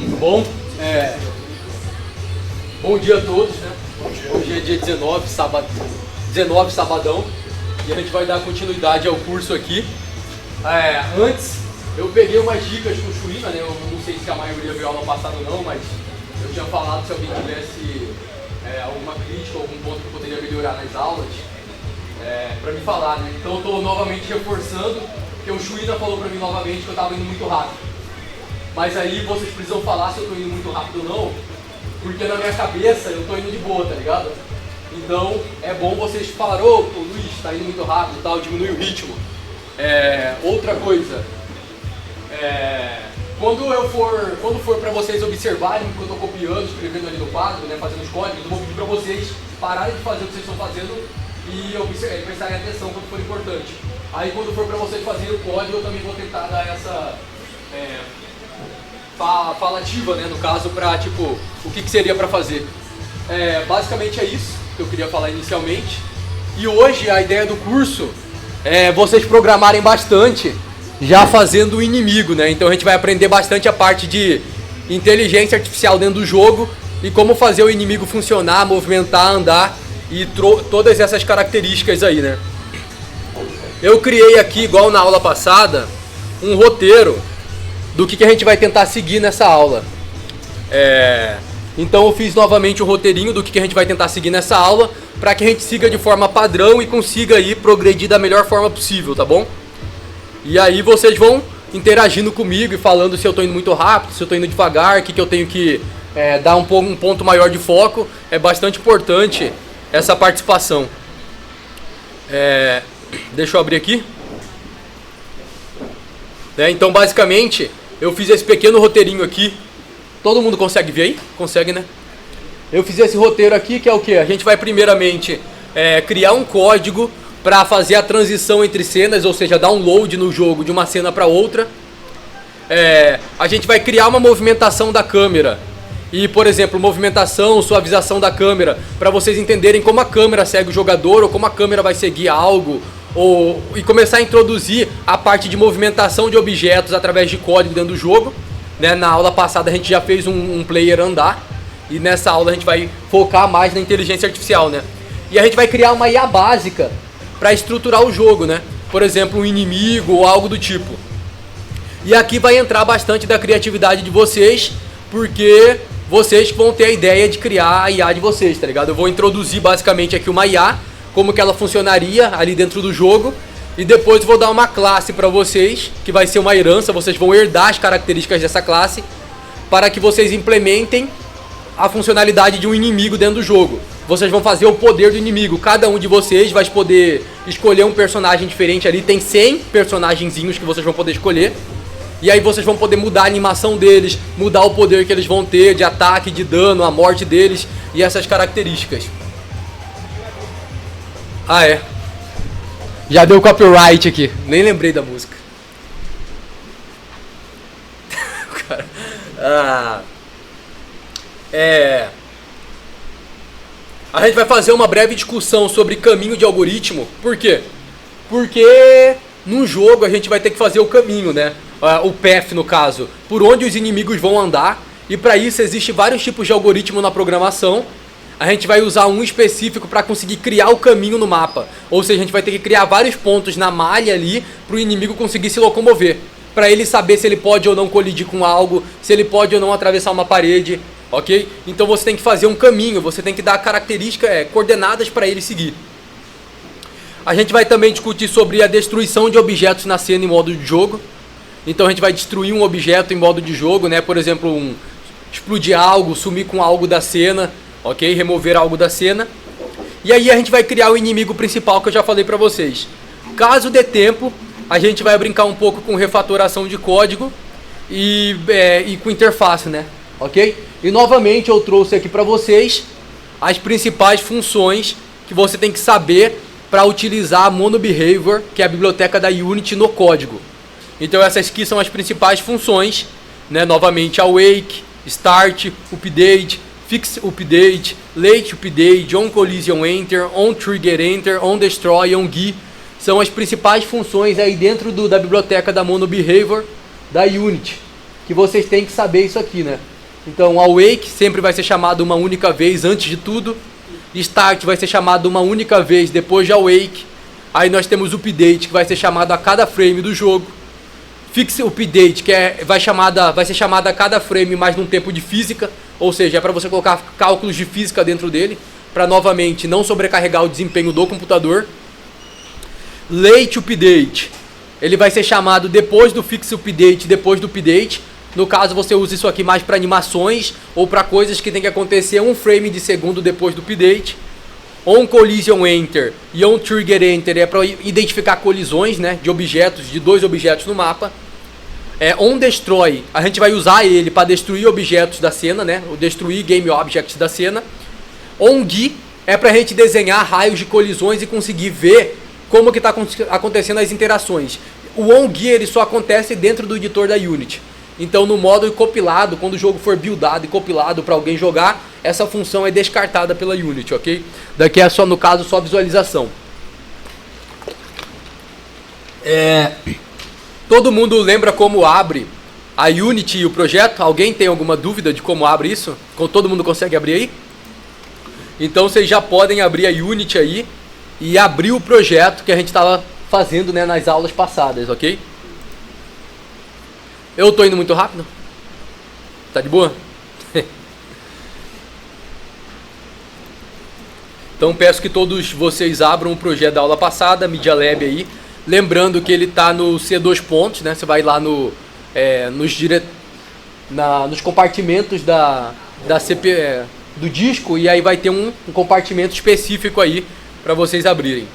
Bom, bom dia a todos, né? Hoje é dia 19, sabadão, e a gente vai dar continuidade ao curso aqui. Antes, eu peguei umas dicas com o Chuína, né? Eu não sei se a maioria viu a aula passada ou não, mas eu tinha falado se alguém tivesse alguma crítica, algum ponto que eu poderia melhorar nas aulas, para me falar, né? Então eu estou novamente reforçando, porque o Chuína falou para mim novamente que eu estava indo muito rápido. Mas aí vocês precisam falar se eu estou indo muito rápido ou não, porque na minha cabeça eu estou indo de boa, tá ligado? Então é bom vocês falarem, ô Luiz, está indo muito rápido e tal, diminui o ritmo. Outra coisa, quando for para vocês observarem o que eu estou copiando, escrevendo ali no quadro, né, fazendo os códigos, eu vou pedir para vocês pararem de fazer o que vocês estão fazendo e prestarem atenção quando for importante. Aí quando for para vocês fazerem o código, eu também vou tentar dar essa falativa, né, no caso, para tipo, o que seria para fazer. Basicamente é isso que eu queria falar inicialmente. E hoje a ideia do curso é vocês programarem bastante já fazendo o inimigo, né? Então a gente vai aprender bastante a parte de inteligência artificial dentro do jogo e como fazer o inimigo funcionar, movimentar, andar e todas essas características aí, né? Eu criei aqui, igual na aula passada, um roteiro do que a gente vai tentar seguir nessa aula. Então eu fiz novamente um roteirinho do que a gente vai tentar seguir nessa aula para que a gente siga de forma padrão e consiga aí progredir da melhor forma possível, tá bom? E aí vocês vão interagindo comigo e falando se eu estou indo muito rápido, se eu estou indo devagar, o que eu tenho que dar um ponto maior de foco. É bastante importante essa participação. Deixa eu abrir aqui. Então basicamente eu fiz esse pequeno roteirinho aqui. Todo mundo consegue ver aí? Consegue, né? Eu fiz esse roteiro aqui que é o que? A gente vai primeiramente criar um código para fazer a transição entre cenas, ou seja, dar um load no jogo de uma cena para outra. A gente vai criar uma movimentação da câmera. E, por exemplo, movimentação, suavização da câmera, para vocês entenderem como a câmera segue o jogador ou como a câmera vai seguir algo. E começar a introduzir a parte de movimentação de objetos através de código dentro do jogo, né? Na aula passada a gente já fez um player andar, e nessa aula a gente vai focar mais na inteligência artificial, né? E a gente vai criar uma IA básica para estruturar o jogo, né? Por exemplo, um inimigo ou algo do tipo. E aqui vai entrar bastante da criatividade de vocês, porque vocês vão ter a ideia de criar a IA de vocês, tá ligado? Eu vou introduzir basicamente aqui uma IA, como que ela funcionaria ali dentro do jogo, e depois vou dar uma classe para vocês, que vai ser uma herança, vocês vão herdar as características dessa classe, para que vocês implementem a funcionalidade de um inimigo dentro do jogo. Vocês vão fazer o poder do inimigo, cada um de vocês vai poder escolher um personagem diferente ali, tem 100 personagenzinhos que vocês vão poder escolher, e aí vocês vão poder mudar a animação deles, mudar o poder que eles vão ter de ataque, de dano, a morte deles e essas características. Já deu copyright aqui. Nem lembrei da música. A gente vai fazer uma breve discussão sobre caminho de algoritmo. Por quê? Porque no jogo a gente vai ter que fazer o caminho, né? O path, no caso, por onde os inimigos vão andar. E para isso existem vários tipos de algoritmo na programação. A gente vai usar um específico para conseguir criar o caminho no mapa. Ou seja, a gente vai ter que criar vários pontos na malha ali para o inimigo conseguir se locomover. Para ele saber se ele pode ou não colidir com algo, se ele pode ou não atravessar uma parede, ok? Então você tem que fazer um caminho, você tem que dar características, coordenadas para ele seguir. A gente vai também discutir sobre a destruição de objetos na cena em modo de jogo. Então a gente vai destruir um objeto em modo de jogo, né? Por exemplo, explodir algo, sumir com algo da cena. Ok? Remover algo da cena. E aí a gente vai criar o inimigo principal que eu já falei pra vocês. Caso dê tempo, a gente vai brincar um pouco com refatoração de código e com interface, né? Ok? E novamente eu trouxe aqui pra vocês as principais funções que você tem que saber para utilizar a MonoBehavior, que é a biblioteca da Unity, no código. Então essas aqui são as principais funções, né? Novamente, awake, start, update, fix update, late update, on collision enter, on trigger enter, on destroy, on GUI. São as principais funções aí dentro da biblioteca da MonoBehavior da Unity, que vocês têm que saber isso aqui, né? Então, awake sempre vai ser chamado uma única vez antes de tudo. Start vai ser chamado uma única vez depois de awake. Aí nós temos o update, que vai ser chamado a cada frame do jogo. Fixe update, que vai ser chamada a cada frame, mas num tempo de física. Ou seja, é para você colocar cálculos de física dentro dele, para novamente não sobrecarregar o desempenho do computador. Late update, ele vai ser chamado depois do fixe update, depois do update. No caso, você usa isso aqui mais para animações ou para coisas que tem que acontecer um frame de segundo depois do update. On collision enter e on trigger enter é para identificar colisões, né, de objetos, de dois objetos no mapa. On destroy, a gente vai usar ele para destruir objetos da cena, né, ou destruir game objects da cena. On GUI é para a gente desenhar raios de colisões e conseguir ver como que está acontecendo as interações. O on GUI ele só acontece dentro do editor da Unity. Então, no modo compilado, quando o jogo for buildado e compilado para alguém jogar, essa função é descartada pela Unity, ok? Daqui é só, no caso, só visualização. Todo mundo lembra como abre a Unity e o projeto? Alguém tem alguma dúvida de como abre isso? Todo mundo consegue abrir aí? Então, vocês já podem abrir a Unity aí e abrir o projeto que a gente estava fazendo, né, nas aulas passadas, ok? Eu tô indo muito rápido? Tá de boa? Então peço que todos vocês abram o projeto da aula passada, Media Lab aí. Lembrando que ele tá no C2 pontos, né? Você vai lá nos compartimentos da do disco e aí vai ter um compartimento específico aí para vocês abrirem.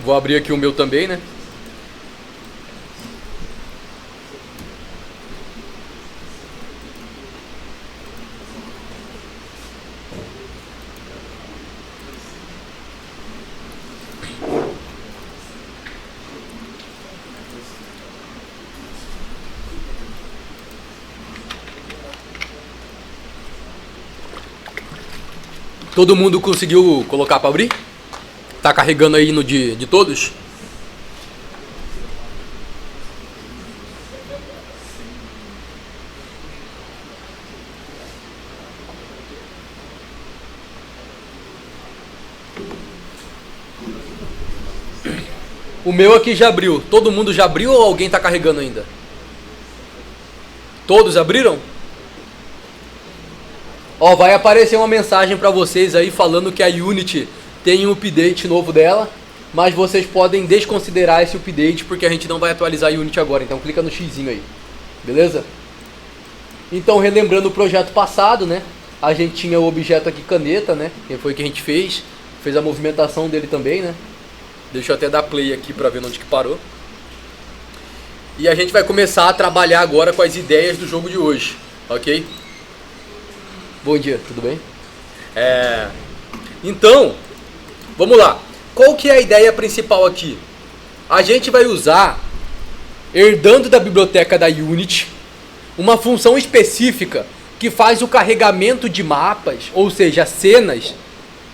Vou abrir aqui o meu também, né? Todo mundo conseguiu colocar para abrir? Tá carregando aí no de todos? O meu aqui já abriu. Todo mundo já abriu ou alguém tá carregando ainda? Todos abriram? Ó, vai aparecer uma mensagem para vocês aí falando que a Unity tem um update novo dela, mas vocês podem desconsiderar esse update porque a gente não vai atualizar a Unity agora, então clica no xizinho aí, beleza? Então, relembrando o projeto passado, né? A gente tinha o objeto aqui caneta, né? Que foi o que a gente fez a movimentação dele também, né? Deixa eu até dar play aqui para ver onde que parou. E a gente vai começar a trabalhar agora com as ideias do jogo de hoje, ok? Bom dia, tudo bem? Então, vamos lá. Qual que é a ideia principal aqui? A gente vai usar, herdando da biblioteca da Unity, uma função específica que faz o carregamento de mapas, ou seja, cenas,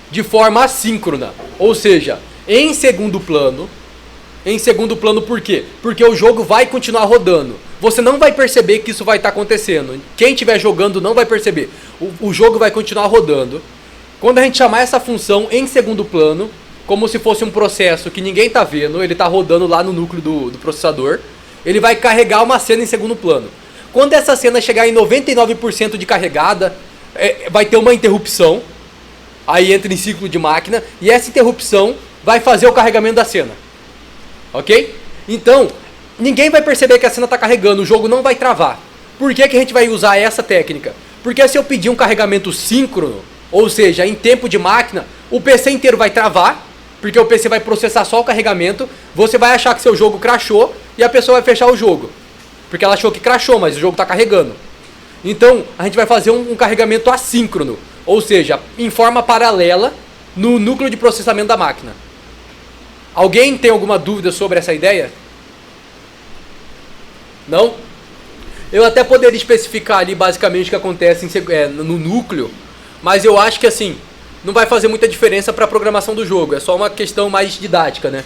de forma assíncrona. Ou seja, em segundo plano. Em segundo plano por quê? Porque o jogo vai continuar rodando. Você não vai perceber que isso vai estar acontecendo. Quem estiver jogando não vai perceber. O jogo vai continuar rodando. Quando a gente chamar essa função em segundo plano, como se fosse um processo que ninguém está vendo, ele está rodando lá no núcleo do processador, ele vai carregar uma cena em segundo plano. Quando essa cena chegar em 99% de carregada, vai ter uma interrupção, aí entra em ciclo de máquina, e essa interrupção vai fazer o carregamento da cena. Ok? Então, ninguém vai perceber que a cena está carregando, o jogo não vai travar. Por que que a gente vai usar essa técnica? Porque se eu pedir um carregamento síncrono, ou seja, em tempo de máquina, o PC inteiro vai travar, porque o PC vai processar só o carregamento, você vai achar que seu jogo crashou e a pessoa vai fechar o jogo. Porque ela achou que crashou, mas o jogo está carregando. Então, a gente vai fazer um carregamento assíncrono, ou seja, em forma paralela no núcleo de processamento da máquina. Alguém tem alguma dúvida sobre essa ideia? Não? Eu até poderia especificar ali basicamente o que acontece no núcleo, mas eu acho que assim, não vai fazer muita diferença para a programação do jogo, é só uma questão mais didática, né?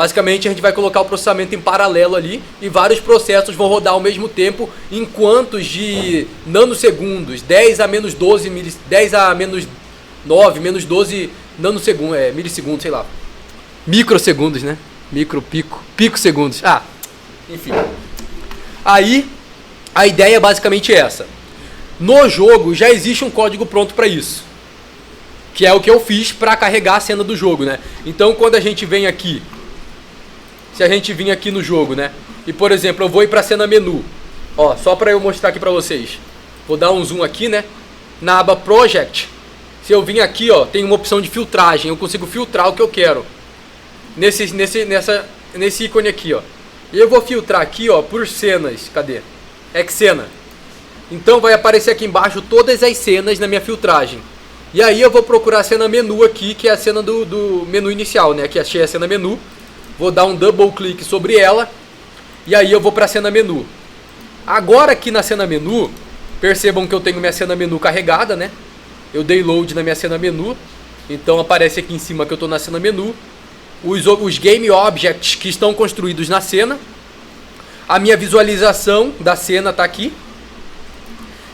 Basicamente a gente vai colocar o processamento em paralelo ali e vários processos vão rodar ao mesmo tempo em quantos de nanosegundos, 10 a menos 12, 10 a menos 9, menos 12 nanosegundos, milissegundos, sei lá. Microsegundos, né? Picosegundos. Ah, enfim. Aí, a ideia é basicamente essa. No jogo já existe um código pronto para isso. Que é o que eu fiz para carregar a cena do jogo, né? Então quando a gente vem aqui, se a gente vir aqui no jogo, né? E por exemplo, eu vou ir para a cena menu. Ó, só para eu mostrar aqui para vocês. Vou dar um zoom aqui, né? Na aba Project. Se eu vir aqui, ó, tem uma opção de filtragem. Eu consigo filtrar o que eu quero. Nesse ícone aqui, ó. E eu vou filtrar aqui, ó, por cenas. Cadê? Xena. Então vai aparecer aqui embaixo todas as cenas na minha filtragem. E aí eu vou procurar a cena menu aqui, que é a cena do menu inicial, né? Aqui achei a cena menu. Vou dar um double clique sobre ela. E aí eu vou para a cena menu. Agora aqui na cena menu, percebam que eu tenho minha cena menu carregada, né? Eu dei load na minha cena menu. Então aparece aqui em cima que eu estou na cena menu. Os game objects que estão construídos na cena. A minha visualização da cena está aqui.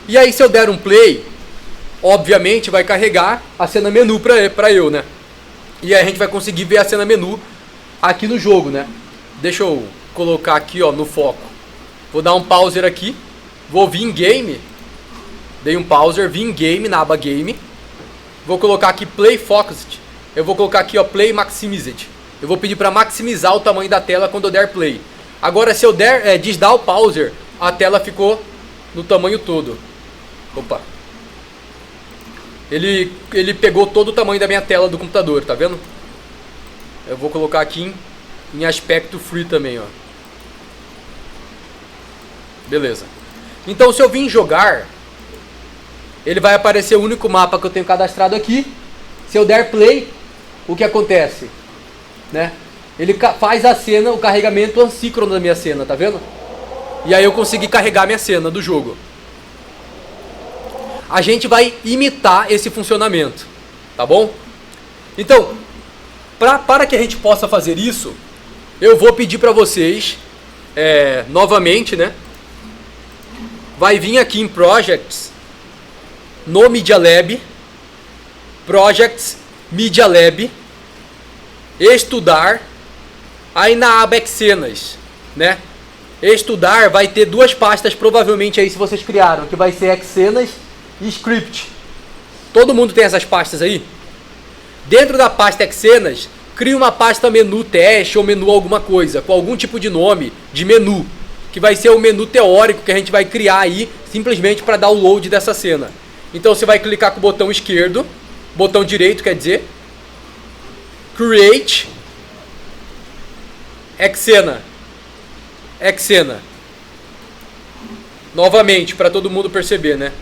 E aí se eu der um play, obviamente vai carregar a cena menu para eu, né? E aí a gente vai conseguir ver a cena menu aqui no jogo, né? Deixa eu colocar aqui, ó, no foco. Vou dar um pauser aqui. Vou vir em game. Dei um pauser, vim em game, na aba game. Vou colocar aqui play focused. Eu vou colocar aqui, ó, play maximized. Eu vou pedir para maximizar o tamanho da tela quando eu der play. Agora se eu der desdar o pauser, a tela ficou no tamanho todo. Opa. Ele pegou todo o tamanho da minha tela do computador, tá vendo? Eu vou colocar aqui em aspecto free também, ó. Beleza. Então se eu vir jogar, ele vai aparecer o único mapa que eu tenho cadastrado aqui. Se eu der play, o que acontece? Né? Ele faz a cena, o carregamento assíncrono da minha cena, tá vendo? E aí eu consegui carregar a minha cena do jogo. A gente vai imitar esse funcionamento, tá bom? Então, para que a gente possa fazer isso, eu vou pedir para vocês, novamente, né? Vai vir aqui em Projects, no Media Lab, Projects, Media Lab, Estudar, aí na aba Xenas, né? Estudar vai ter duas pastas provavelmente aí se vocês criaram, que vai ser Xenas e Script. Todo mundo tem essas pastas aí? Dentro da pasta Xenas, crie uma pasta menu teste ou menu alguma coisa, com algum tipo de nome de menu, que vai ser o menu teórico que a gente vai criar aí, simplesmente para dar o load dessa cena. Então você vai clicar com o botão esquerdo, botão direito quer dizer, Create, Xena. Novamente, para todo mundo perceber, né?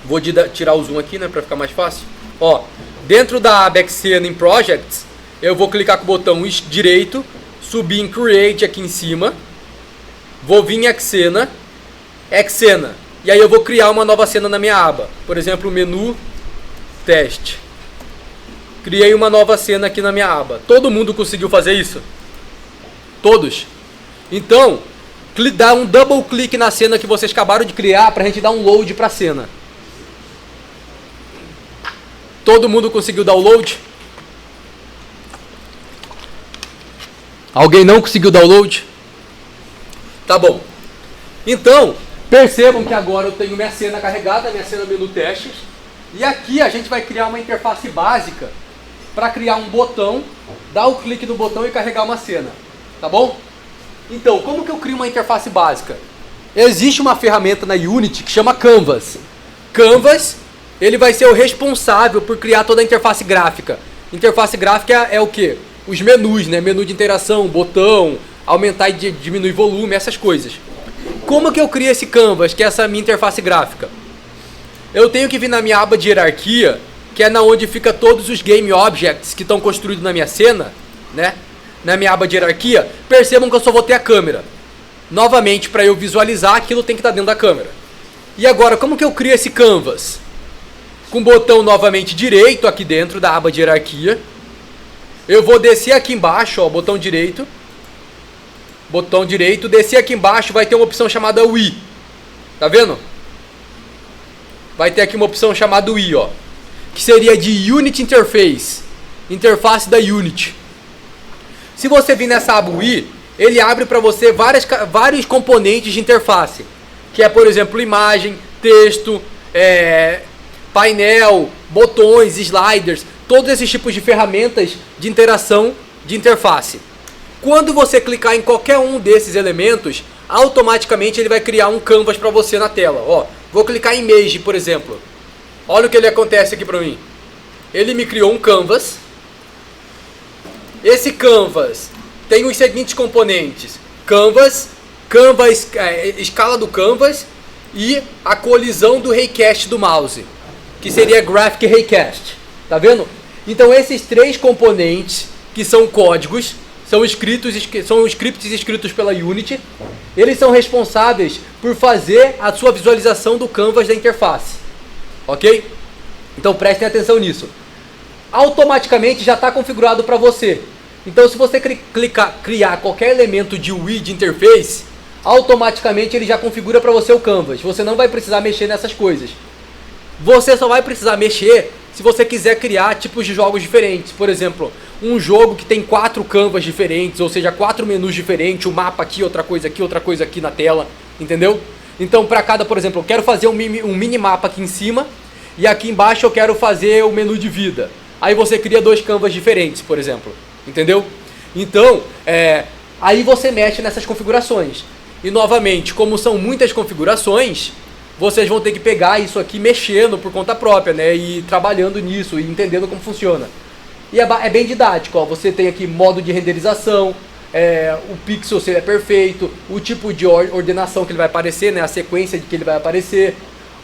Vou tirar o zoom aqui, né, para ficar mais fácil. Ó, dentro da aba Xena em Projects, eu vou clicar com o botão direito, subir em Create aqui em cima, vou vir em Xena, e aí eu vou criar uma nova cena na minha aba. Por exemplo, menu teste. Criei uma nova cena aqui na minha aba. Todo mundo conseguiu fazer isso? Todos? Então, dá um double clique na cena que vocês acabaram de criar para a gente dar um load para a cena. Todo mundo conseguiu dar o load? Alguém não conseguiu dar o load? Tá bom. Então, percebam que agora eu tenho minha cena carregada, minha cena menu testes. E aqui a gente vai criar uma interface básica para criar um botão, dar o clique no botão e carregar uma cena. Tá bom? Então, como que eu crio uma interface básica? Existe uma ferramenta na Unity que chama Canvas. Canvas, ele vai ser o responsável por criar toda a interface gráfica. Interface gráfica é o quê? Os menus, né? Menu de interação, botão, aumentar e diminuir volume, essas coisas. Como que eu crio esse Canvas, que é essa minha interface gráfica? Eu tenho que vir na minha aba de hierarquia, que é na onde fica todos os game objects que estão construídos na minha cena, né? Na minha aba de hierarquia, percebam que eu só vou ter a câmera. Novamente, para eu visualizar, aquilo tem que estar dentro da câmera. E agora, como que eu crio esse canvas? Com o botão novamente direito aqui dentro da aba de hierarquia. Eu vou descer aqui embaixo, ó, botão direito, descer aqui embaixo, vai ter uma opção chamada UI. Tá vendo? Vai ter aqui uma opção chamada UI, ó, que seria de Unity Interface, interface da Unity. Se você vir nessa aba UI, ele abre para você vários componentes de interface, que é, por exemplo, imagem, texto, painel, botões, sliders, todos esses tipos de ferramentas de interação de interface. Quando você clicar em qualquer um desses elementos, automaticamente ele vai criar um canvas para você na tela. Ó, vou clicar em Image, por exemplo. Olha o que ele acontece aqui para mim. Ele me criou um canvas. Esse canvas tem os seguintes componentes: canvas, escala do canvas e a colisão do raycast do mouse, que seria Graphic Raycast. Tá vendo? Então esses três componentes, que são códigos, são scripts escritos pela Unity, eles são responsáveis por fazer a sua visualização do canvas da interface. Ok? Então prestem atenção nisso. Automaticamente já está configurado para você. Então se você criar qualquer elemento de UI de interface, automaticamente ele já configura para você o canvas. Você não vai precisar mexer nessas coisas. Você só vai precisar mexer se você quiser criar tipos de jogos diferentes. Por exemplo, um jogo que tem 4 canvas diferentes, ou seja, 4 menus diferentes, um mapa aqui, outra coisa aqui na tela, entendeu? Então para cada, por exemplo, eu quero fazer um minimapa aqui em cima e aqui embaixo eu quero fazer o menu de vida. Aí você cria 2 canvas diferentes, por exemplo, entendeu? Então, aí você mexe nessas configurações. E novamente, como são muitas configurações, vocês vão ter que pegar isso aqui mexendo por conta própria, né? E trabalhando nisso e entendendo como funciona. E é bem didático, ó. Você tem aqui modo de renderização, o pixel se ele é perfeito, o tipo de ordenação que ele vai aparecer, né? A sequência de que ele vai aparecer,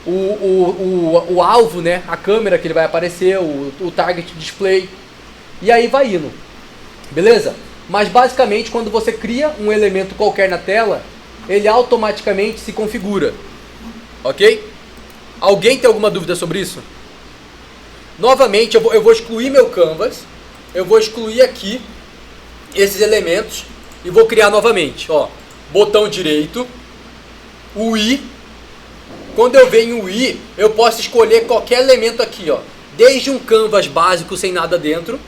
o alvo, né? A câmera que ele vai aparecer, o target display. E aí vai indo. Beleza? Mas basicamente quando você cria um elemento qualquer na tela, ele automaticamente se configura. Ok? Alguém tem alguma dúvida sobre isso? Novamente, eu vou excluir meu canvas. Eu vou excluir aqui esses elementos e vou criar novamente. Ó, botão direito, UI. Quando eu venho em UI, eu posso escolher qualquer elemento aqui, ó. Desde um canvas básico sem nada dentro,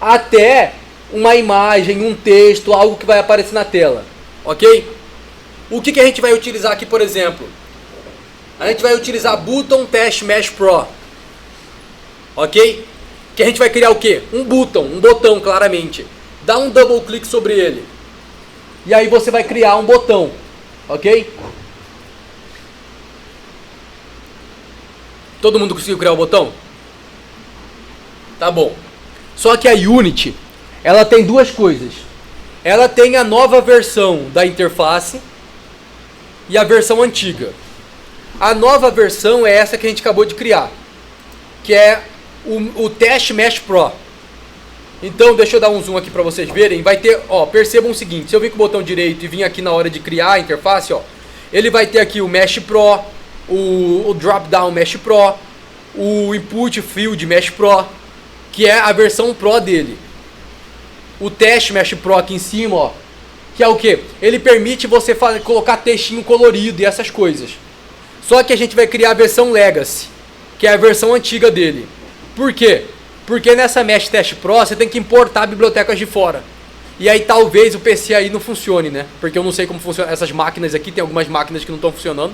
até uma imagem, um texto, algo que vai aparecer na tela. Ok? O que a gente vai utilizar aqui, por exemplo? A gente vai utilizar Button Test Mesh Pro. Ok? Que a gente vai criar o quê? Um botão claramente. Dá um double clique sobre ele. E aí você vai criar um botão. Ok? Todo mundo conseguiu criar o botão? Tá bom. Só que a Unity, ela tem duas coisas. Ela tem a nova versão da interface e a versão antiga. A nova versão é essa que a gente acabou de criar, que é o Test Mesh Pro. Então, deixa eu dar um zoom aqui para vocês verem. Vai ter, ó, percebam o seguinte: se eu vir com o botão direito e vir aqui na hora de criar a interface, ó, ele vai ter aqui o Mesh Pro, o Drop Down Mesh Pro, o Input Field Mesh Pro, que é a versão Pro dele. O Test Mesh Pro aqui em cima, ó, que é o que? Ele permite você colocar textinho colorido e essas coisas. Só que a gente vai criar a versão Legacy, que é a versão antiga dele. Por quê? Porque nessa Mesh Test Pro você tem que importar bibliotecas de fora. E aí talvez o PC aí não funcione, né? Porque eu não sei como funcionam essas máquinas aqui, tem algumas máquinas que não estão funcionando.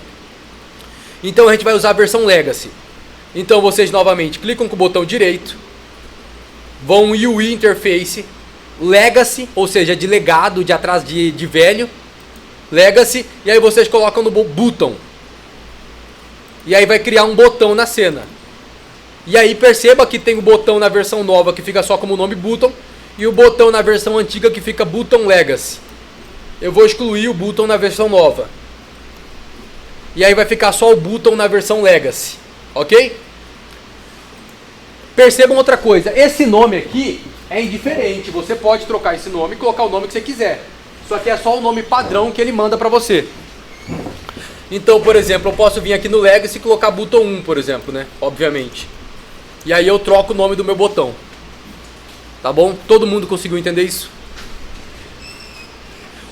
Então a gente vai usar a versão Legacy. Então vocês novamente clicam com o botão direito, vão em UI Interface, Legacy, ou seja, de legado, de atrás de velho, Legacy, e aí vocês colocam no button. E aí vai criar um botão na cena. E aí perceba que tem o botão na versão nova que fica só como nome button, e o botão na versão antiga que fica button Legacy. Eu vou excluir o button na versão nova. E aí vai ficar só o button na versão Legacy. Ok? Percebam outra coisa. Esse nome aqui é indiferente. Você pode trocar esse nome e colocar o nome que você quiser. Só que é só o nome padrão que ele manda pra você. Então, por exemplo, eu posso vir aqui no Legacy e colocar button 1, por exemplo, né? Obviamente. E aí eu troco o nome do meu botão. Tá bom? Todo mundo conseguiu entender isso?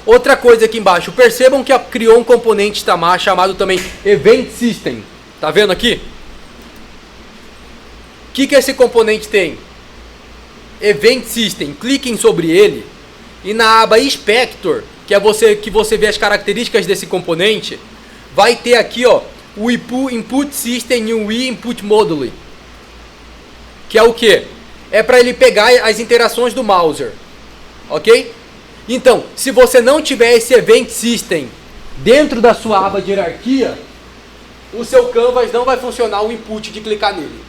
Outra coisa aqui embaixo, percebam que criou um componente chamado também Event System. Tá vendo aqui? O que esse componente tem? Event System. Cliquem sobre ele e na aba Inspector, que é que você vê as características desse componente, vai ter aqui, ó, o Input System e o Input Module. Que é o que? É para ele pegar as interações do Mouser. Ok? Então, se você não tiver esse Event System dentro da sua aba de hierarquia, o seu Canvas não vai funcionar o input de clicar nele.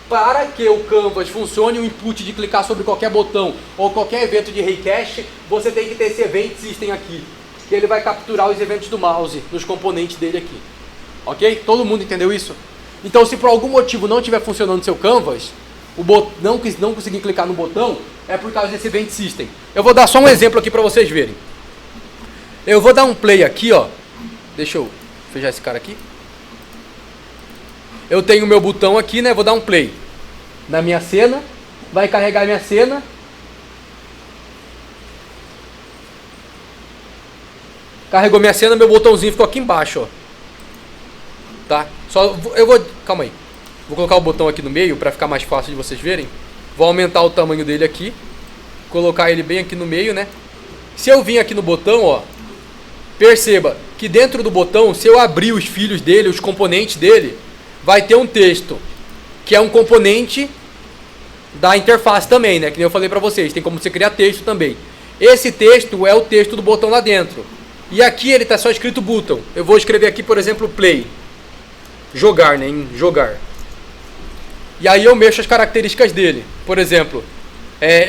Para que o Canvas funcione, o input de clicar sobre qualquer botão ou qualquer evento de Raycast, você tem que ter esse Event System aqui, que ele vai capturar os eventos do mouse nos componentes dele aqui. Ok? Todo mundo entendeu isso? Então, se por algum motivo não estiver funcionando o seu Canvas, não conseguir clicar no botão, é por causa desse Event System. Eu vou dar só um exemplo aqui para vocês verem. Eu vou dar um play aqui, ó. Deixa eu fechar esse cara aqui. Eu tenho o meu botão aqui, né? Vou dar um play na minha cena. Vai carregar minha cena. Carregou minha cena, meu botãozinho ficou aqui embaixo, ó. Tá? Calma aí. Vou colocar o botão aqui no meio para ficar mais fácil de vocês verem. Vou aumentar o tamanho dele aqui. Colocar ele bem aqui no meio, né? Se eu vim aqui no botão, ó, perceba que dentro do botão, se eu abrir os filhos dele, os componentes dele, vai ter um texto, que é um componente da interface também, né? Que nem eu falei pra vocês, tem como você criar texto também. Esse texto é o texto do botão lá dentro. E aqui ele tá só escrito button. Eu vou escrever aqui, por exemplo, play. Jogar, né? Em jogar. E aí eu mexo as características dele. Por exemplo,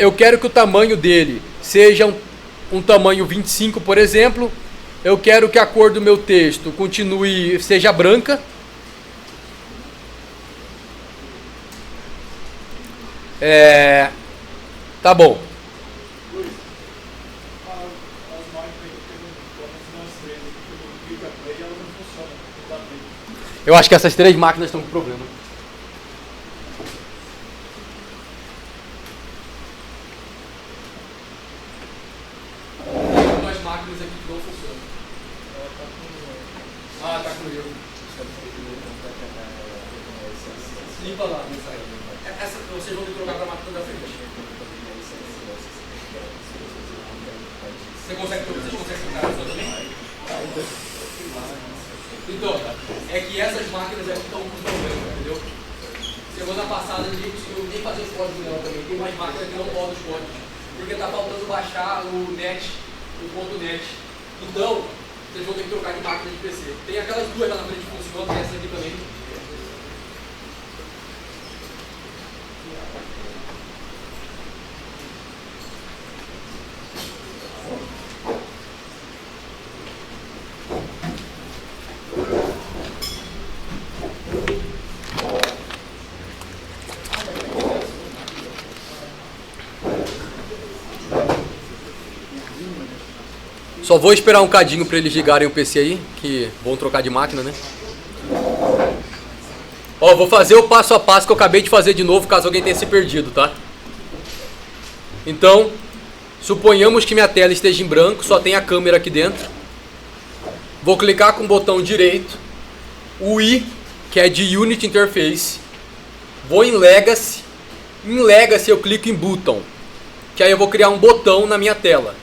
eu quero que o tamanho dele seja um tamanho 25, por exemplo. Eu quero que a cor do meu texto seja branca. Tá bom. Eu acho que essas três máquinas estão com problema. Tem umas máquinas aqui que não funcionam. Ah, tá com erro. Limpa lá, não sai. Essa vocês vão ter que trocar para a máquina da frente. Vocês conseguem trocar essa também? Então, é que essas máquinas aqui estão com problema, entendeu? Semana passada ninguém conseguiu nem fazer os códigos dela também. Tem umas máquinas que não rodam os códigos. Porque tá faltando baixar o net, o ponto net. Então, vocês vão ter que trocar de máquina de PC. Tem aquelas duas lá na frente que funcionam, tem essa aqui também. Só vou esperar um cadinho para eles ligarem o PC aí, que vão trocar de máquina, né? Ó, vou fazer o passo a passo que eu acabei de fazer de novo, caso alguém tenha se perdido, tá? Então, suponhamos que minha tela esteja em branco, só tem a câmera aqui dentro. Vou clicar com o botão direito, o I, que é de Unity Interface. Vou em Legacy. Em Legacy eu clico em Button, que aí eu vou criar um botão na minha tela.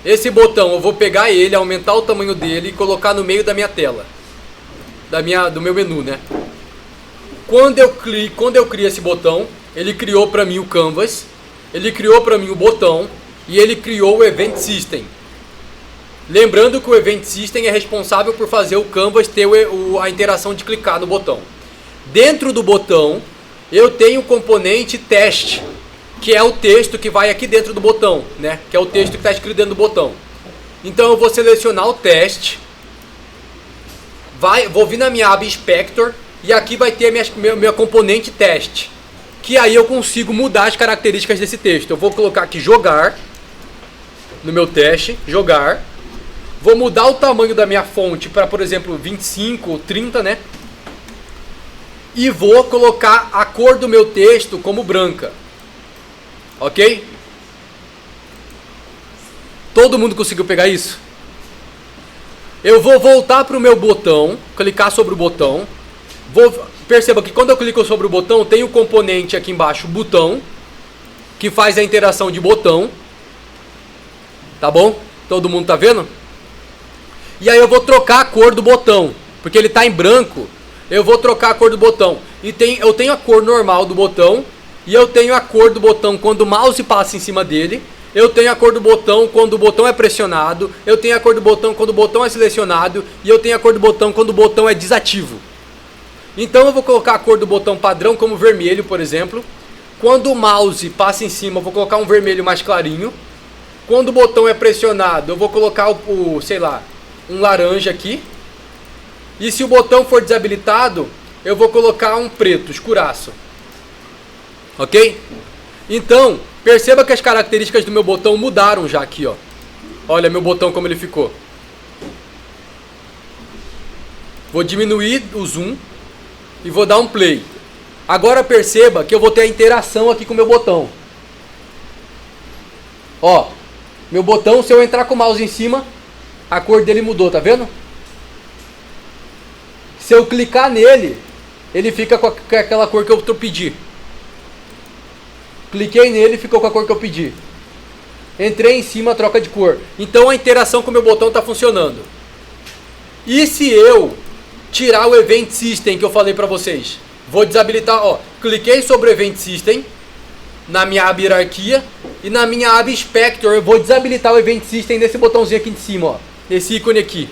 Esse botão eu vou pegar ele, aumentar o tamanho dele e colocar no meio da minha tela, do meu menu, né? Quando eu crio esse botão, ele criou para mim o Canvas, ele criou para mim o botão e ele criou o Event System. Lembrando que o Event System é responsável por fazer o Canvas ter a interação de clicar no botão. Dentro do botão, eu tenho o componente teste, que é o texto que vai aqui dentro do botão, né? Que é o texto que está escrito dentro do botão. Então eu vou selecionar o teste, vou vir na minha aba Inspector e aqui vai ter minha componente teste, que aí eu consigo mudar as características desse texto. Eu vou colocar aqui jogar, no meu teste, jogar. Vou mudar o tamanho da minha fonte para, por exemplo, 25 ou 30, né? E vou colocar a cor do meu texto como branca. Ok? Todo mundo conseguiu pegar isso? Eu vou voltar para o meu botão, clicar sobre o botão. Perceba que quando eu clico sobre o botão, tem o componente aqui embaixo, botão, que faz a interação de botão. Tá bom? Todo mundo tá vendo? E aí eu vou trocar a cor do botão, porque ele está em branco. Eu vou trocar a cor do botão. E eu tenho a cor normal do botão, e eu tenho a cor do botão quando o mouse passa em cima dele. Eu tenho a cor do botão quando o botão é pressionado. Eu tenho a cor do botão quando o botão é selecionado. E eu tenho a cor do botão quando o botão é desativo. Então eu vou colocar a cor do botão padrão como vermelho, por exemplo. Quando o mouse passa em cima, eu vou colocar um vermelho mais clarinho. Quando o botão é pressionado, eu vou colocar sei lá, um laranja aqui. E se o botão for desabilitado, eu vou colocar um preto, escuraço. Ok? Então, perceba que as características do meu botão mudaram já aqui, ó. Olha meu botão como ele ficou. Vou diminuir o zoom e vou dar um play. Agora perceba que eu vou ter a interação aqui com o meu botão. Ó, meu botão, se eu entrar com o mouse em cima, a cor dele mudou, tá vendo? Se eu clicar nele, ele fica com aquela cor que eu pedi. Cliquei nele, ficou com a cor que eu pedi. Entrei em cima, troca de cor. Então a interação com o meu botão está funcionando. E se eu tirar o Event System que eu falei para vocês? Vou desabilitar, ó. Cliquei sobre o Event System na minha aba hierarquia e na minha aba Inspector eu vou desabilitar o Event System nesse botãozinho aqui de cima, ó. Esse ícone aqui.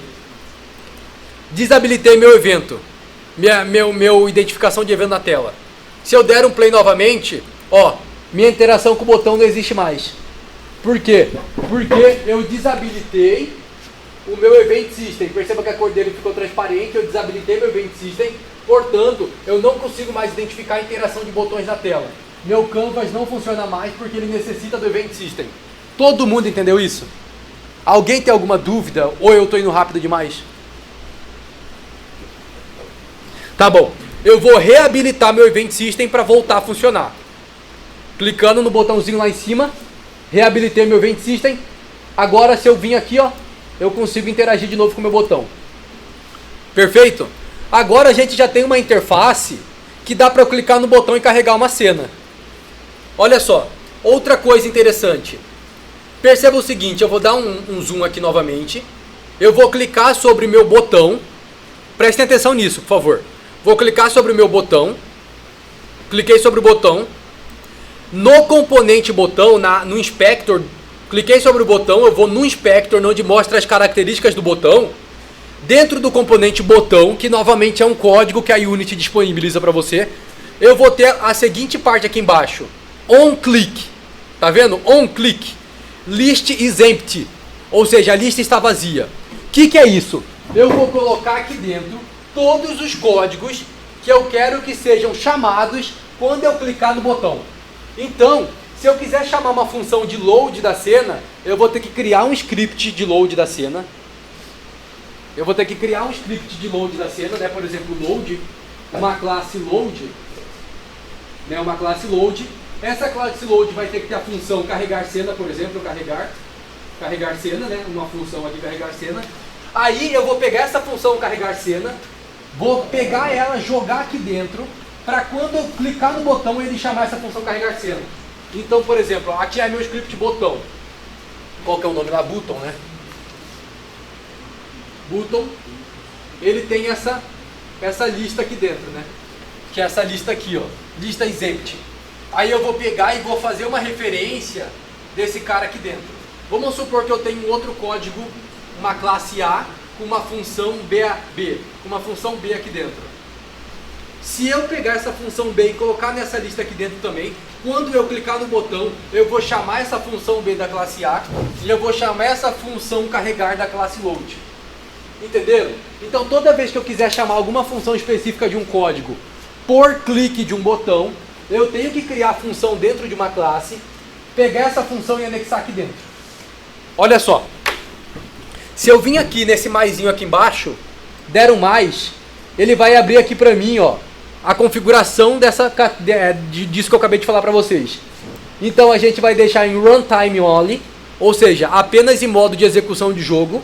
Desabilitei meu evento. Meu identificação de evento na tela. Se eu der um play novamente, ó, minha interação com o botão não existe mais. Por quê? Porque eu desabilitei o meu Event System. Perceba que a cor dele ficou transparente, eu desabilitei meu Event System. Portanto, eu não consigo mais identificar a interação de botões na tela. Meu Canvas não funciona mais porque ele necessita do Event System. Todo mundo entendeu isso? Alguém tem alguma dúvida? Ou eu estou indo rápido demais? Tá bom. Eu vou reabilitar meu Event System para voltar a funcionar. Clicando no botãozinho lá em cima, reabilitei meu Event System. Agora, se eu vim aqui, ó, eu consigo interagir de novo com o meu botão. Perfeito? Agora a gente já tem uma interface que dá para eu clicar no botão e carregar uma cena. Olha só, outra coisa interessante. Perceba o seguinte, eu vou dar um zoom aqui novamente. Eu vou clicar sobre o meu botão. Prestem atenção nisso, por favor. Vou clicar sobre o meu botão. Cliquei sobre o botão. No componente botão, no Inspector, cliquei sobre o botão, eu vou no Inspector, onde mostra as características do botão. Dentro do componente botão, que novamente é um código que a Unity disponibiliza para você, eu vou ter a seguinte parte aqui embaixo. OnClick. Tá vendo? OnClick. List is empty. Ou seja, a lista está vazia. O que é isso? Eu vou colocar aqui dentro todos os códigos que eu quero que sejam chamados quando eu clicar no botão. Então, se eu quiser chamar uma função de load da cena, eu vou ter que criar um script de load da cena. Eu vou ter que criar um script de load da cena, né? Por exemplo, load, uma classe load, né? Uma classe load. Essa classe load vai ter que ter a função carregar cena, por exemplo, carregar cena, né? Uma função aqui carregar cena. Aí eu vou pegar essa função carregar cena, vou pegar ela, jogar aqui dentro, para quando eu clicar no botão ele chamar essa função carregar cena. Então, por exemplo, aqui é meu script botão. Qual que é o nome lá? Button, né? Button. Ele tem essa lista aqui dentro, né? Que é essa lista aqui, ó. Lista is empty. Aí eu vou pegar e vou fazer uma referência desse cara aqui dentro. Vamos supor que eu tenho um outro código, uma classe A, com uma função B, com uma função B aqui dentro. Se eu pegar essa função B e colocar nessa lista aqui dentro também, quando eu clicar no botão, eu vou chamar essa função B da classe A e eu vou chamar essa função carregar da classe load. Entenderam? Então toda vez que eu quiser chamar alguma função específica de um código por clique de um botão, eu tenho que criar a função dentro de uma classe, pegar essa função e anexar aqui dentro. Olha só. Se eu vim aqui nesse maisinho aqui embaixo, der um mais, ele vai abrir aqui pra mim, ó, a configuração disso que eu acabei de falar pra vocês. Então a gente vai deixar em runtime only, ou seja, apenas em modo de execução de jogo.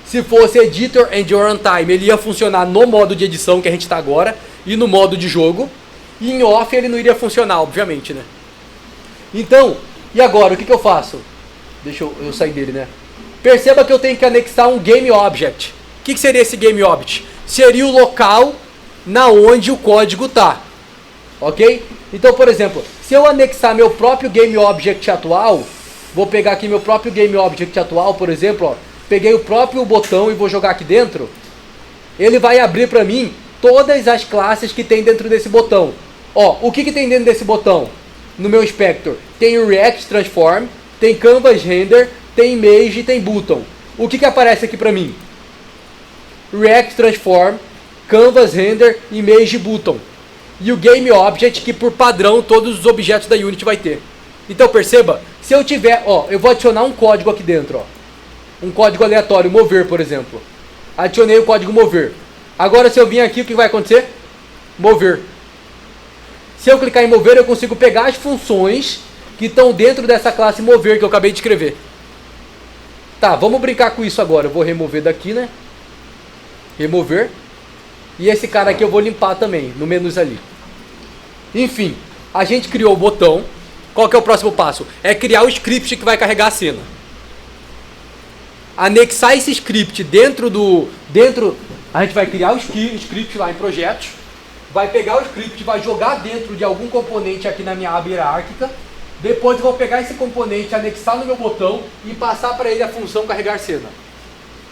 Se fosse editor and runtime, ele ia funcionar no modo de edição que a gente está agora e no modo de jogo. E em off ele não iria funcionar, obviamente, né? Então, e agora, o que eu faço? Deixa eu sair dele, né? Perceba que eu tenho que anexar um game object. O que seria esse game object? Seria o local na onde o código está. Ok? Então, por exemplo, se eu anexar meu próprio game object atual, vou pegar aqui meu próprio game object atual, por exemplo, ó, peguei o próprio botão e vou jogar aqui dentro, ele vai abrir para mim todas as classes que tem dentro desse botão. Ó, o que tem dentro desse botão? No meu inspector, tem o React Transform, tem Canvas Render, tem Image e tem Button. O que aparece aqui para mim? React Transform, Canvas Render, Image e Button. E o Game Object, que por padrão todos os objetos da Unity vai ter. Então perceba, se eu tiver, ó, eu vou adicionar um código aqui dentro, ó. Um código aleatório, mover, por exemplo. Adicionei o código mover. Agora se eu vir aqui, o que vai acontecer? Mover. Se eu clicar em mover, eu consigo pegar as funções que estão dentro dessa classe mover que eu acabei de escrever. Tá, vamos brincar com isso agora. Eu vou remover daqui, né? Remover. E esse cara aqui eu vou limpar também, no menus ali. Enfim, a gente criou o botão. Qual que é o próximo passo? É criar o script que vai carregar a cena. Anexar esse script dentro... A gente vai criar o script lá em projetos. Vai pegar o script, vai jogar dentro de algum componente aqui na minha aba hierárquica. Depois eu vou pegar esse componente, anexar no meu botão e passar para ele a função carregar cena.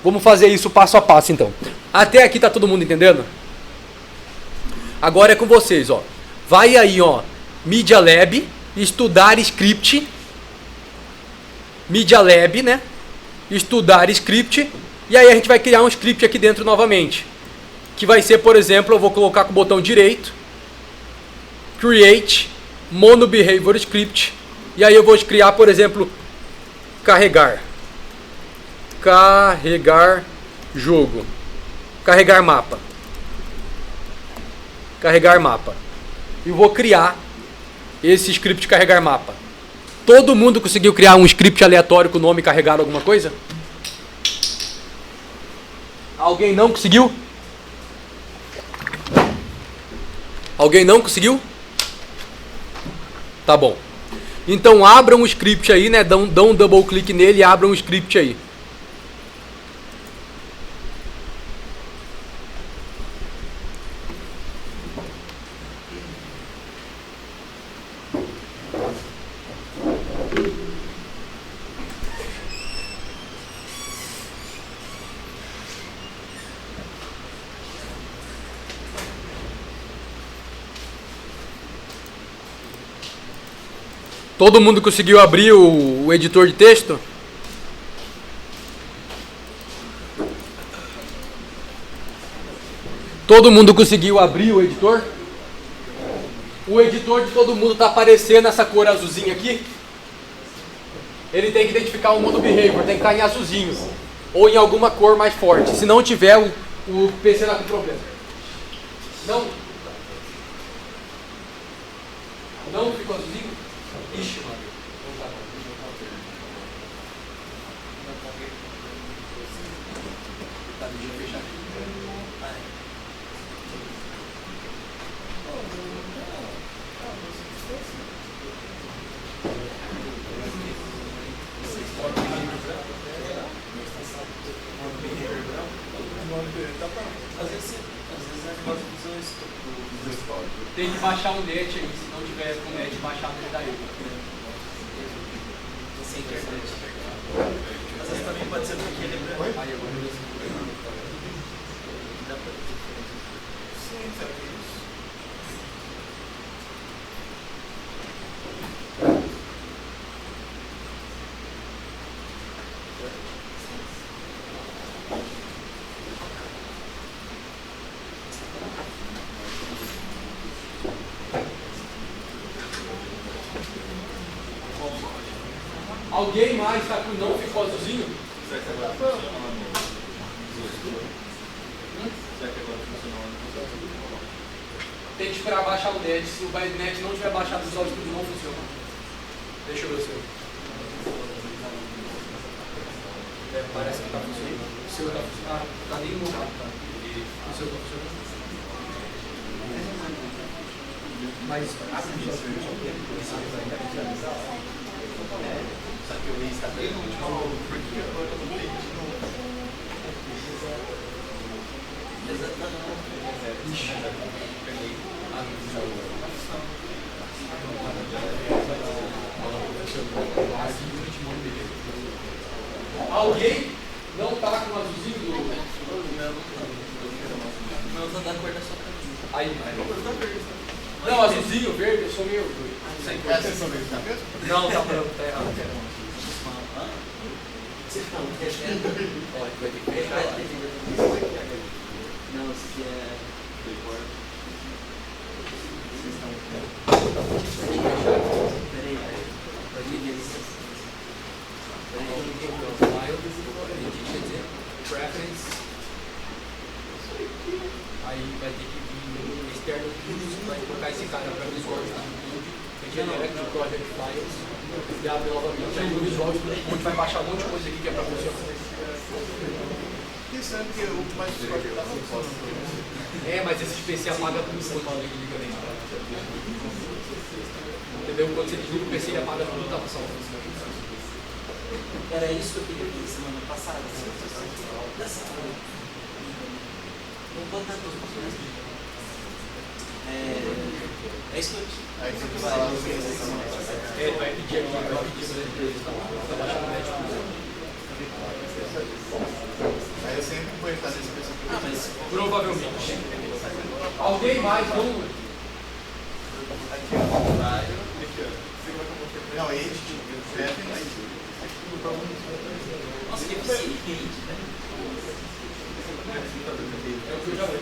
Vamos fazer isso passo a passo então. Até aqui tá todo mundo entendendo? Agora é com vocês, ó. Vai aí, ó, Media Lab, estudar script. Media Lab, né? Estudar script. E aí a gente vai criar um script aqui dentro novamente. Que vai ser, por exemplo, eu vou colocar com o botão direito. Create Mono Behavior Script. E aí eu vou criar, por exemplo, carregar. Carregar jogo. Carregar mapa. Carregar mapa. E vou criar esse script carregar mapa. Todo mundo conseguiu criar um script aleatório com o nome carregar alguma coisa? Alguém não conseguiu? Alguém não conseguiu? Tá bom. Então abram o script aí, né? Dão um double click nele e abram o script aí. Todo mundo conseguiu abrir o editor de texto? Todo mundo conseguiu abrir o editor? O editor de todo mundo está aparecendo essa cor azulzinha aqui? Ele tem que identificar o modo behavior, tem que estar em azulzinho. Ou em alguma cor mais forte. Se não tiver, o PC está com problema. Não? Não ficou azulzinho? Ixi, mano. Tá deixando fechar aqui. Tem que baixar o net aí, se não tiver com o net baixado, ele dá erro. Sem internet. Às vezes também pode ser porque ele é branco. Aí agora. Sim, sabe isso. Alguém mais está com não ficou azulzinho? Será que agora funciona? Tem que esperar baixar o net. Se o net não tiver baixado, o Visual Studio não funciona. Deixa eu ver o seu. Parece que tá funcionando. O seu tá funcionando. Tá nem mudado, tá? O seu tá funcionando. Mas abre o seu. Só que o está bem Alguém não tá com o azulzinho do... Não, tô da cor da sua camisa. Aí, não, azulzinho, verde, eu sou meio... Não, tá branco, tá errado. Não, isso aqui é... Peraí. Preference. Aí vai ter que vir externo use, vai colocar esse cara para visual do YouTube, Generic Project Files, e abre novamente aí o visual, onde vai baixar um monte de coisa aqui que é para funcionar. Pensando que o mais forte está funcionando. Mas esse PC apaga tudo quando ele liga dentro. Entendeu? Quando você desliga o PC, ele apaga tudo, tá passando. Era isso que eu queria ver semana passada. Não pode dar duas opções. É isso que eu tinha. Aí você fala o que Ele vai pedir aqui, vai pedir para ele está baixando o Netflix. Aí eu sempre vou entrar nesse pessoal. Mas Provavelmente. Alguém mais não? Aqui ao contrário. Não, esse nossa, que eficiente, né? É o que eu já falei.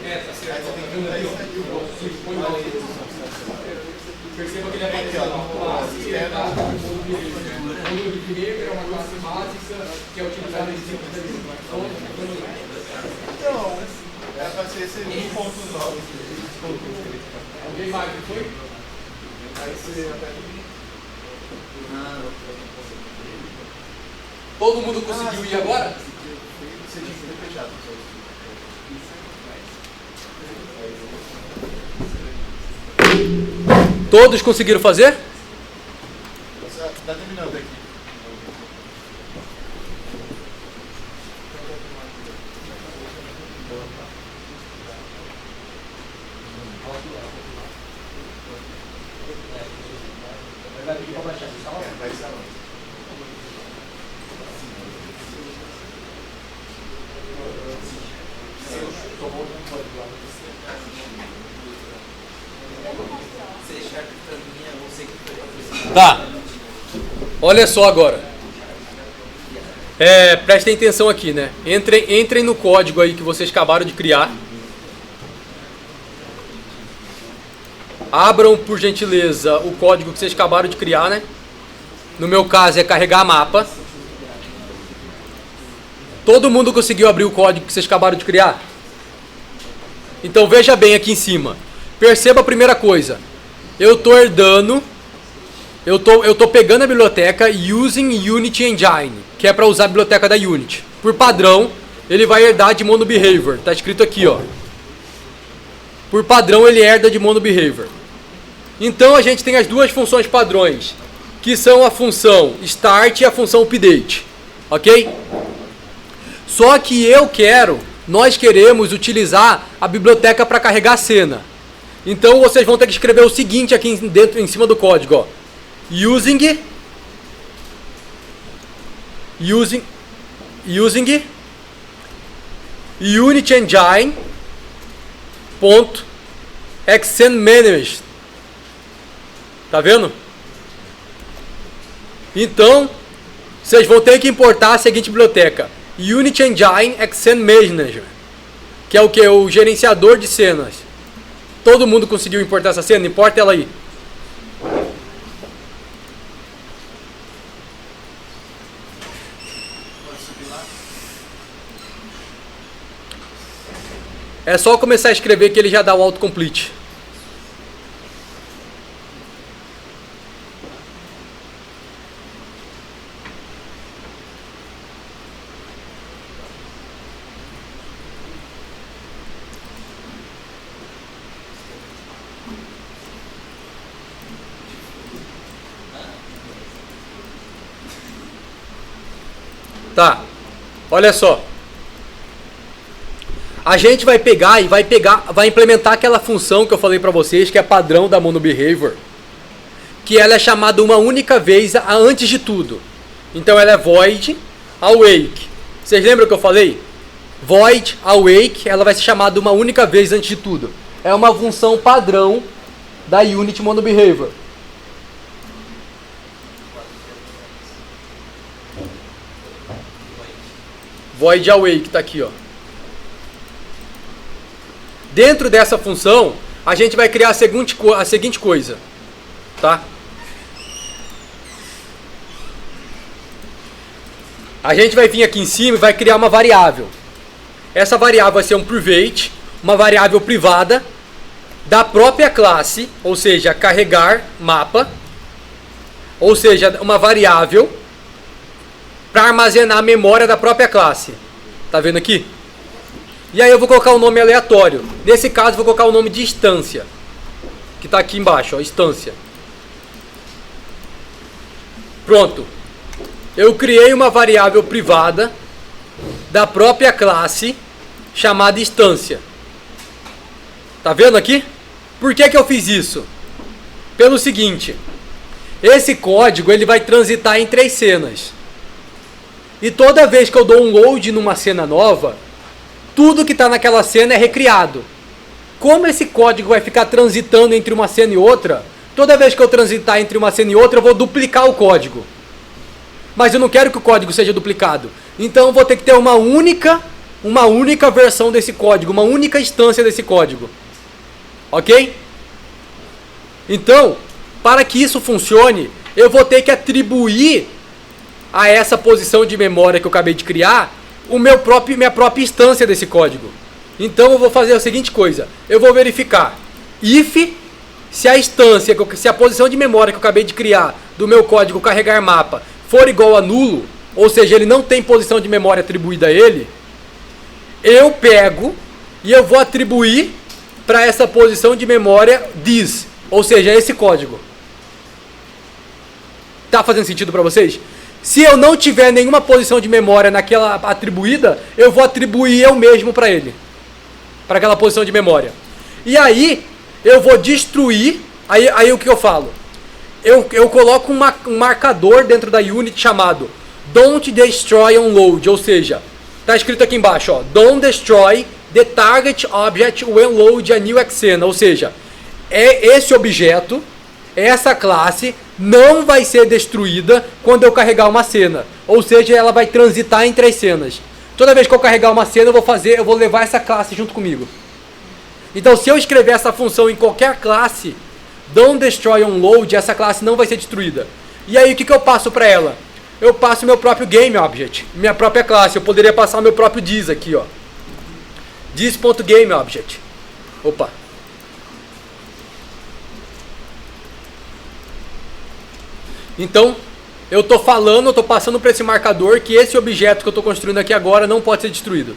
Tá certo. Tá vendo ali, ó? Põe mal aí. Perceba que ele é uma classe que é da mundo de primeiro, é uma classe básica que é utilizada em cima da legislação. Então, é para ser esse 1.9. Alguém mais, não foi? Aí você até... Todo mundo conseguiu ir agora? Você tinha que ter fechado. Todos conseguiram fazer? Está terminando aqui. Vai estar lá. Tá. Olha só agora. Prestem atenção aqui, né? Entrem no código aí que vocês acabaram de criar. Abram, por gentileza, o código que vocês acabaram de criar, né? No meu caso é carregar mapa. Todo mundo conseguiu abrir o código que vocês acabaram de criar? Então veja bem aqui em cima. Perceba a primeira coisa. Eu estou herdando, eu tô pegando a biblioteca using Unity Engine, que é para usar a biblioteca da Unity. Por padrão, ele vai herdar de MonoBehavior. Tá escrito aqui, ó. Por padrão, ele herda de MonoBehavior. Então a gente tem as duas funções padrões, que são a função start e a função update. Ok? Só que nós queremos utilizar a biblioteca para carregar a cena. Então vocês vão ter que escrever o seguinte aqui dentro, em cima do código, ó. Using Unity Engine .extendManage. Tá vendo? Então, vocês vão ter que importar a seguinte biblioteca: Unity Engine Extend Manager, que é o que? O gerenciador de cenas. Todo mundo conseguiu importar essa cena? Importa ela aí. É só começar a escrever que ele já dá o autocomplete. Tá, olha só. A gente vai pegar e vai implementar aquela função que eu falei para vocês, que é padrão da MonoBehavior, que ela é chamada uma única vez antes de tudo. Então ela é void awake. Vocês lembram que eu falei? Void awake, ela vai ser chamada uma única vez antes de tudo. É uma função padrão da Unity MonoBehavior. Void awake está aqui, ó. Dentro dessa função, a gente vai criar a seguinte coisa, tá? A gente vai vir aqui em cima e vai criar uma variável. Essa variável vai ser um private, uma variável privada da própria classe, ou seja, carregar mapa, ou seja, uma variável para armazenar a memória da própria classe. Tá vendo aqui? E aí eu vou colocar um nome aleatório. Nesse caso eu vou colocar o nome de instância, que está aqui embaixo, ó, instância. Pronto. Eu criei uma variável privada da própria classe chamada instância. Tá vendo aqui? Por que eu fiz isso? Pelo seguinte, esse código ele vai transitar em 3 cenas. E toda vez que eu dou um load numa cena nova, tudo que está naquela cena é recriado. Como esse código vai ficar transitando entre uma cena e outra, toda vez que eu transitar entre uma cena e outra, eu vou duplicar o código. Mas eu não quero que o código seja duplicado. Então eu vou ter que ter uma única versão desse código, uma única instância desse código. Ok? Então, para que isso funcione, eu vou ter que atribuir a essa posição de memória que eu acabei de criar minha própria instância desse código. Então eu vou fazer a seguinte coisa. Eu vou verificar if, se a posição de memória que eu acabei de criar do meu código carregar mapa for igual a nulo, ou seja, ele não tem posição de memória atribuída a ele, eu pego e eu vou atribuir para essa posição de memória this, ou seja, esse código. Tá fazendo sentido para vocês? Se eu não tiver nenhuma posição de memória naquela atribuída, eu vou atribuir eu mesmo para ele, para aquela posição de memória. E aí eu vou destruir. Aí o que eu falo? Eu coloco um marcador dentro da Unity chamado Don't Destroy on Load, ou seja, está escrito aqui embaixo, ó, Don't Destroy the Target Object when load a new scene, ou seja, esse objeto, essa classe não vai ser destruída quando eu carregar uma cena, ou seja, ela vai transitar em 3 cenas. Toda vez que eu carregar uma cena, eu vou levar essa classe junto comigo. Então, se eu escrever essa função em qualquer classe, Don't Destroy on Load, essa classe não vai ser destruída. E aí, o que eu passo para ela? Eu passo meu próprio Game Object, minha própria classe. Eu poderia passar o meu próprio Dis aqui, ó. Dis.GameObject. Opa. Então, eu estou passando para esse marcador que esse objeto que eu estou construindo aqui agora não pode ser destruído.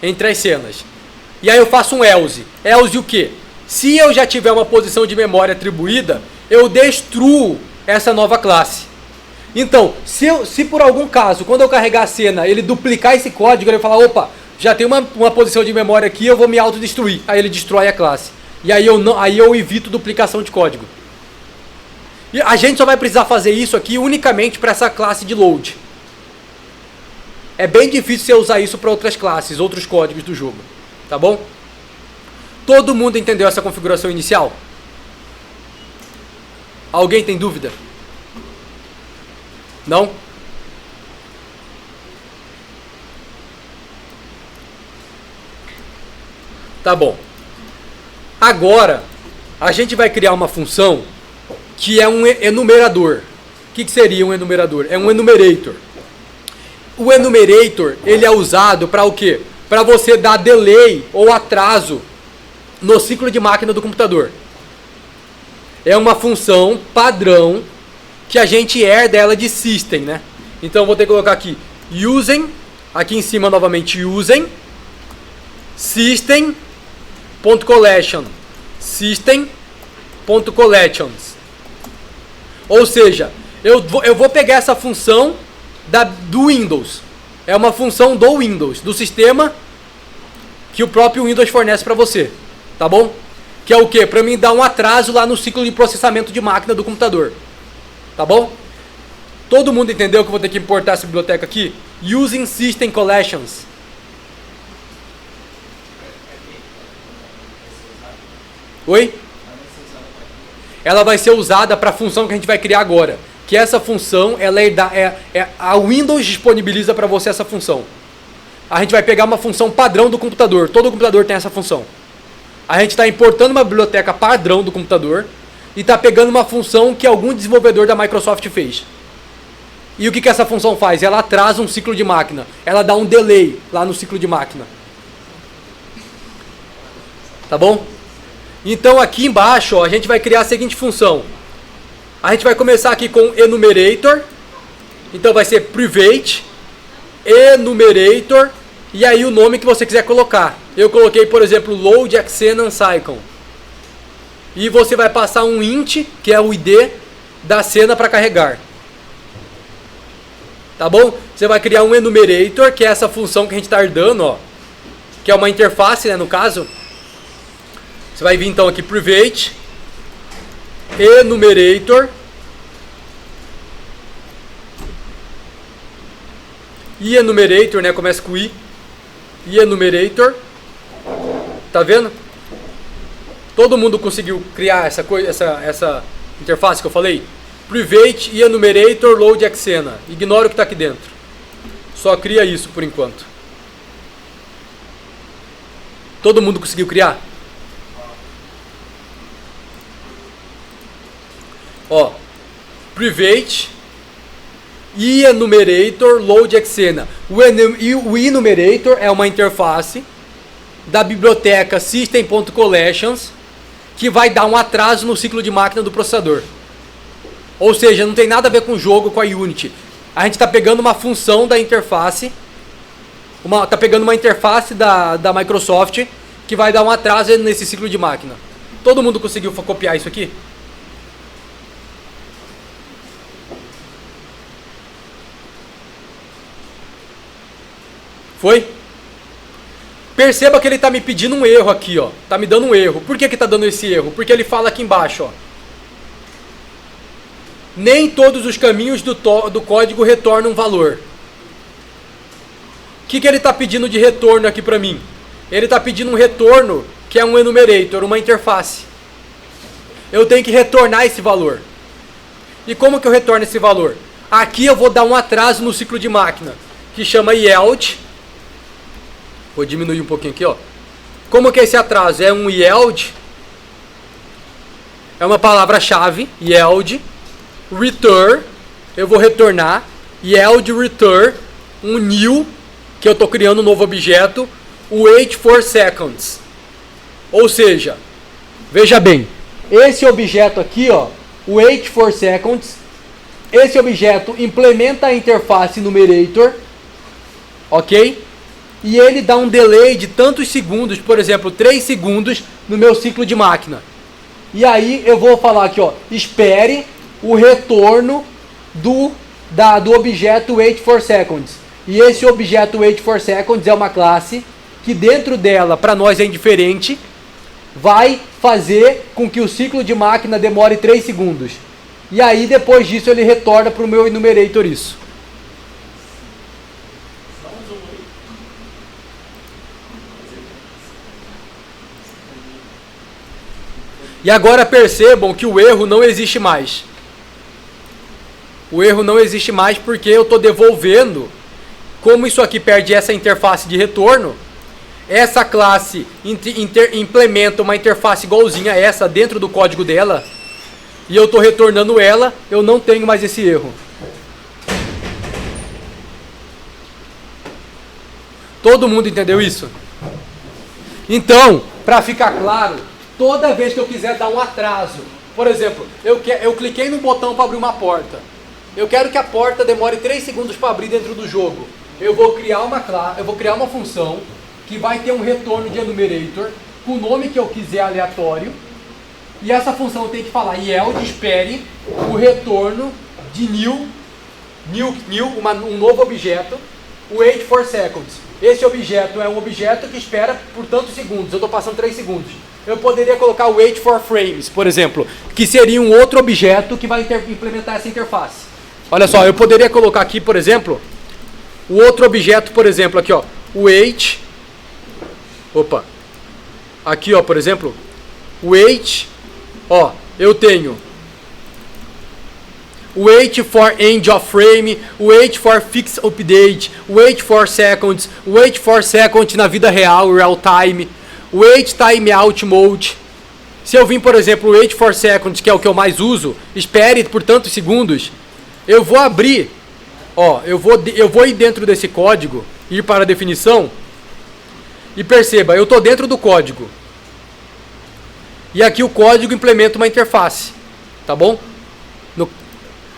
Em 3 cenas. E aí eu faço um else. Else o quê? Se eu já tiver uma posição de memória atribuída, eu destruo essa nova classe. Então, se por algum caso, quando eu carregar a cena, ele duplicar esse código, ele vai falar, opa, já tem uma posição de memória aqui, eu vou me autodestruir. Aí ele destrói a classe. E aí eu evito duplicação de código. E a gente só vai precisar fazer isso aqui unicamente para essa classe de load. É bem difícil você usar isso para outras classes, outros códigos do jogo. Tá bom? Todo mundo entendeu essa configuração inicial? Alguém tem dúvida? Não? Tá bom. Agora, a gente vai criar uma função que é um enumerador. O que seria um enumerador? É um enumerator. O enumerator, ele é usado para o quê? Para você dar delay ou atraso no ciclo de máquina do computador. É uma função padrão que a gente herda ela de system, né? Então eu vou ter que colocar aqui using, aqui em cima novamente using, system.collection, system.collections. Ou seja, eu vou pegar essa função do Windows. É uma função do Windows, do sistema que o próprio Windows fornece para você, tá bom? Que é o quê? Para mim dar um atraso lá no ciclo de processamento de máquina do computador, tá bom? Todo mundo entendeu que eu vou ter que importar essa biblioteca aqui? Using System Collections. Oi? Ela vai ser usada para a função que a gente vai criar agora. Que essa função, a Windows disponibiliza para você essa função. A gente vai pegar uma função padrão do computador. Todo computador tem essa função. A gente está importando uma biblioteca padrão do computador e está pegando uma função que algum desenvolvedor da Microsoft fez. E o que essa função faz? Ela atrasa um ciclo de máquina. Ela dá um delay lá no ciclo de máquina. Tá bom? Então aqui embaixo, ó, a gente vai criar a seguinte função. A gente vai começar aqui com enumerator. Então vai ser private enumerator e aí o nome que você quiser colocar. Eu coloquei, por exemplo, load Xenon Cycle. E você vai passar um int, que é o ID da cena para carregar. Tá bom? Você vai criar um enumerator, que é essa função que a gente está herdando, ó, que é uma interface, né, no caso. Você vai vir então aqui private enumerator e enumerator, né, começa com i e enumerator. Tá vendo? Todo mundo conseguiu criar essa interface que eu falei? Private e enumerator load Xena. Ignora o que está aqui dentro. Só cria isso por enquanto. Todo mundo conseguiu criar? Ó, private e enumerator load Xena. O enumerator é uma interface da biblioteca system.collections que vai dar um atraso no ciclo de máquina do processador. Ou seja, não tem nada a ver com o jogo, com a Unity. A gente está pegando uma função da interface, está pegando uma interface da Microsoft que vai dar um atraso nesse ciclo de máquina. Todo mundo conseguiu copiar isso aqui? Foi? Perceba que ele está me pedindo um erro aqui, ó. Está me dando um erro. Por que está dando esse erro? Porque ele fala aqui embaixo, ó. Nem todos os caminhos do código retornam valor. O que ele está pedindo de retorno aqui para mim? Ele está pedindo um retorno que é um enumerator, uma interface. Eu tenho que retornar esse valor. E como que eu retorno esse valor? Aqui eu vou dar um atraso no ciclo de máquina, que chama yield. Vou diminuir um pouquinho aqui, ó. Como que é esse atraso? É um yield. É uma palavra-chave, yield. Return, eu vou retornar. Yield return, um new, que eu estou criando um novo objeto. Wait for seconds. Ou seja, veja bem, esse objeto aqui, ó, wait for seconds, esse objeto implementa a interface numerator, ok? E ele dá um delay de tantos segundos, por exemplo, 3 segundos no meu ciclo de máquina. E aí eu vou falar aqui, ó, espere o retorno do objeto wait for seconds. E esse objeto wait for seconds é uma classe que dentro dela, para nós é indiferente, vai fazer com que o ciclo de máquina demore 3 segundos. E aí depois disso ele retorna para o meu enumerator isso. E agora percebam que o erro não existe mais. O erro não existe mais porque eu estou devolvendo. Como isso aqui perde essa interface de retorno, essa classe implementa uma interface igualzinha a essa dentro do código dela, e eu estou retornando ela, eu não tenho mais esse erro. Todo mundo entendeu isso? Então, para ficar claro, toda vez que eu quiser dar um atraso, por exemplo, eu cliquei no botão para abrir uma porta. Eu quero que a porta demore 3 segundos para abrir dentro do jogo. Eu vou criar uma função que vai ter um retorno de enumerator com o nome que eu quiser aleatório. E essa função tem que falar yield espere o retorno de new um novo objeto, wait for seconds. Esse objeto é um objeto que espera por tantos segundos. Eu estou passando 3 segundos. Eu poderia colocar wait for frames, por exemplo, que seria um outro objeto que vai implementar essa interface. Olha só, eu poderia colocar aqui, por exemplo, o outro objeto, por exemplo, aqui, ó, wait. Opa. Aqui, ó, por exemplo, wait. Ó, eu tenho wait for end of frame, wait for fix update, wait for seconds na vida real, real time, wait timeout mode. Se eu vim, por exemplo, wait for seconds, que é o que eu mais uso, espere por tantos segundos, eu vou abrir, ó, eu vou ir dentro desse código, ir para a definição, e perceba, eu estou dentro do código. E aqui o código implementa uma interface, tá bom?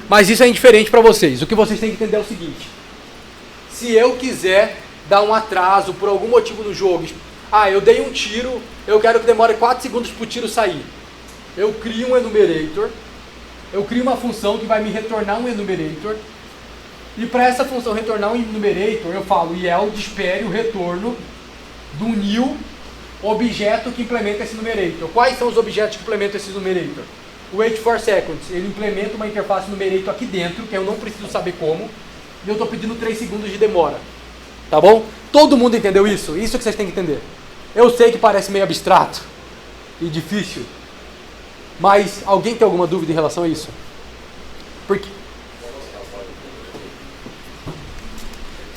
Mas isso é indiferente para vocês. O que vocês têm que entender é o seguinte. Se eu quiser dar um atraso por algum motivo no jogo, eu dei um tiro, eu quero que demore 4 segundos para o tiro sair. Eu crio um enumerator, eu crio uma função que vai me retornar um enumerator, e para essa função retornar um enumerator, eu falo yield espere o retorno do new objeto que implementa esse enumerator. Quais são os objetos que implementam esse enumerator? O wait for seconds, ele implementa uma interface numerator aqui dentro, que eu não preciso saber como, e eu estou pedindo 3 segundos de demora. Tá bom? Todo mundo entendeu isso? Isso que vocês têm que entender. Eu sei que parece meio abstrato e difícil, mas alguém tem alguma dúvida em relação a isso? Por quê?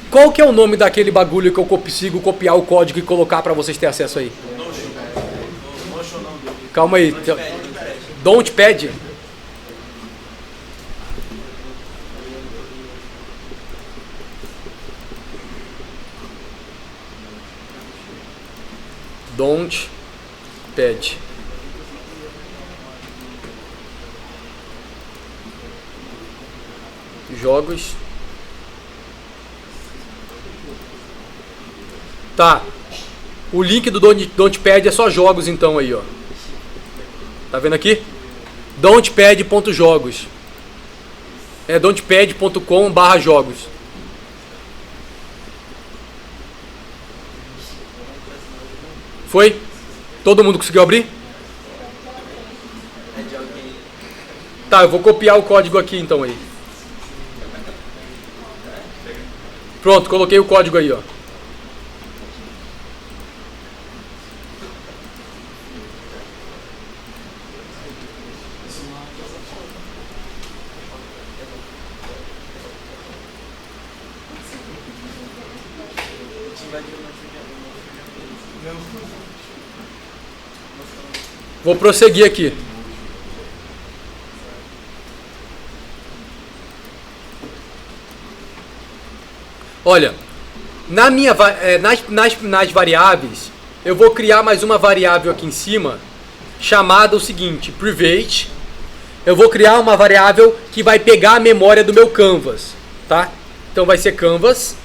Qual que é o nome daquele bagulho que eu consigo copiar o código e colocar para vocês terem acesso aí? Calma aí. Notepad. Notepad. Jogos. Tá. O link do Notepad é só jogos então aí, ó. Tá vendo aqui? Notepad.jogos. É notepad.com/jogos. Foi? Todo mundo conseguiu abrir? Tá, eu vou copiar o código aqui então aí. Pronto, coloquei o código aí, ó. Vou prosseguir aqui. Olha, nas variáveis, eu vou criar mais uma variável aqui em cima, chamada o seguinte, private. Eu vou criar uma variável que vai pegar a memória do meu canvas, tá? Então vai ser canvas.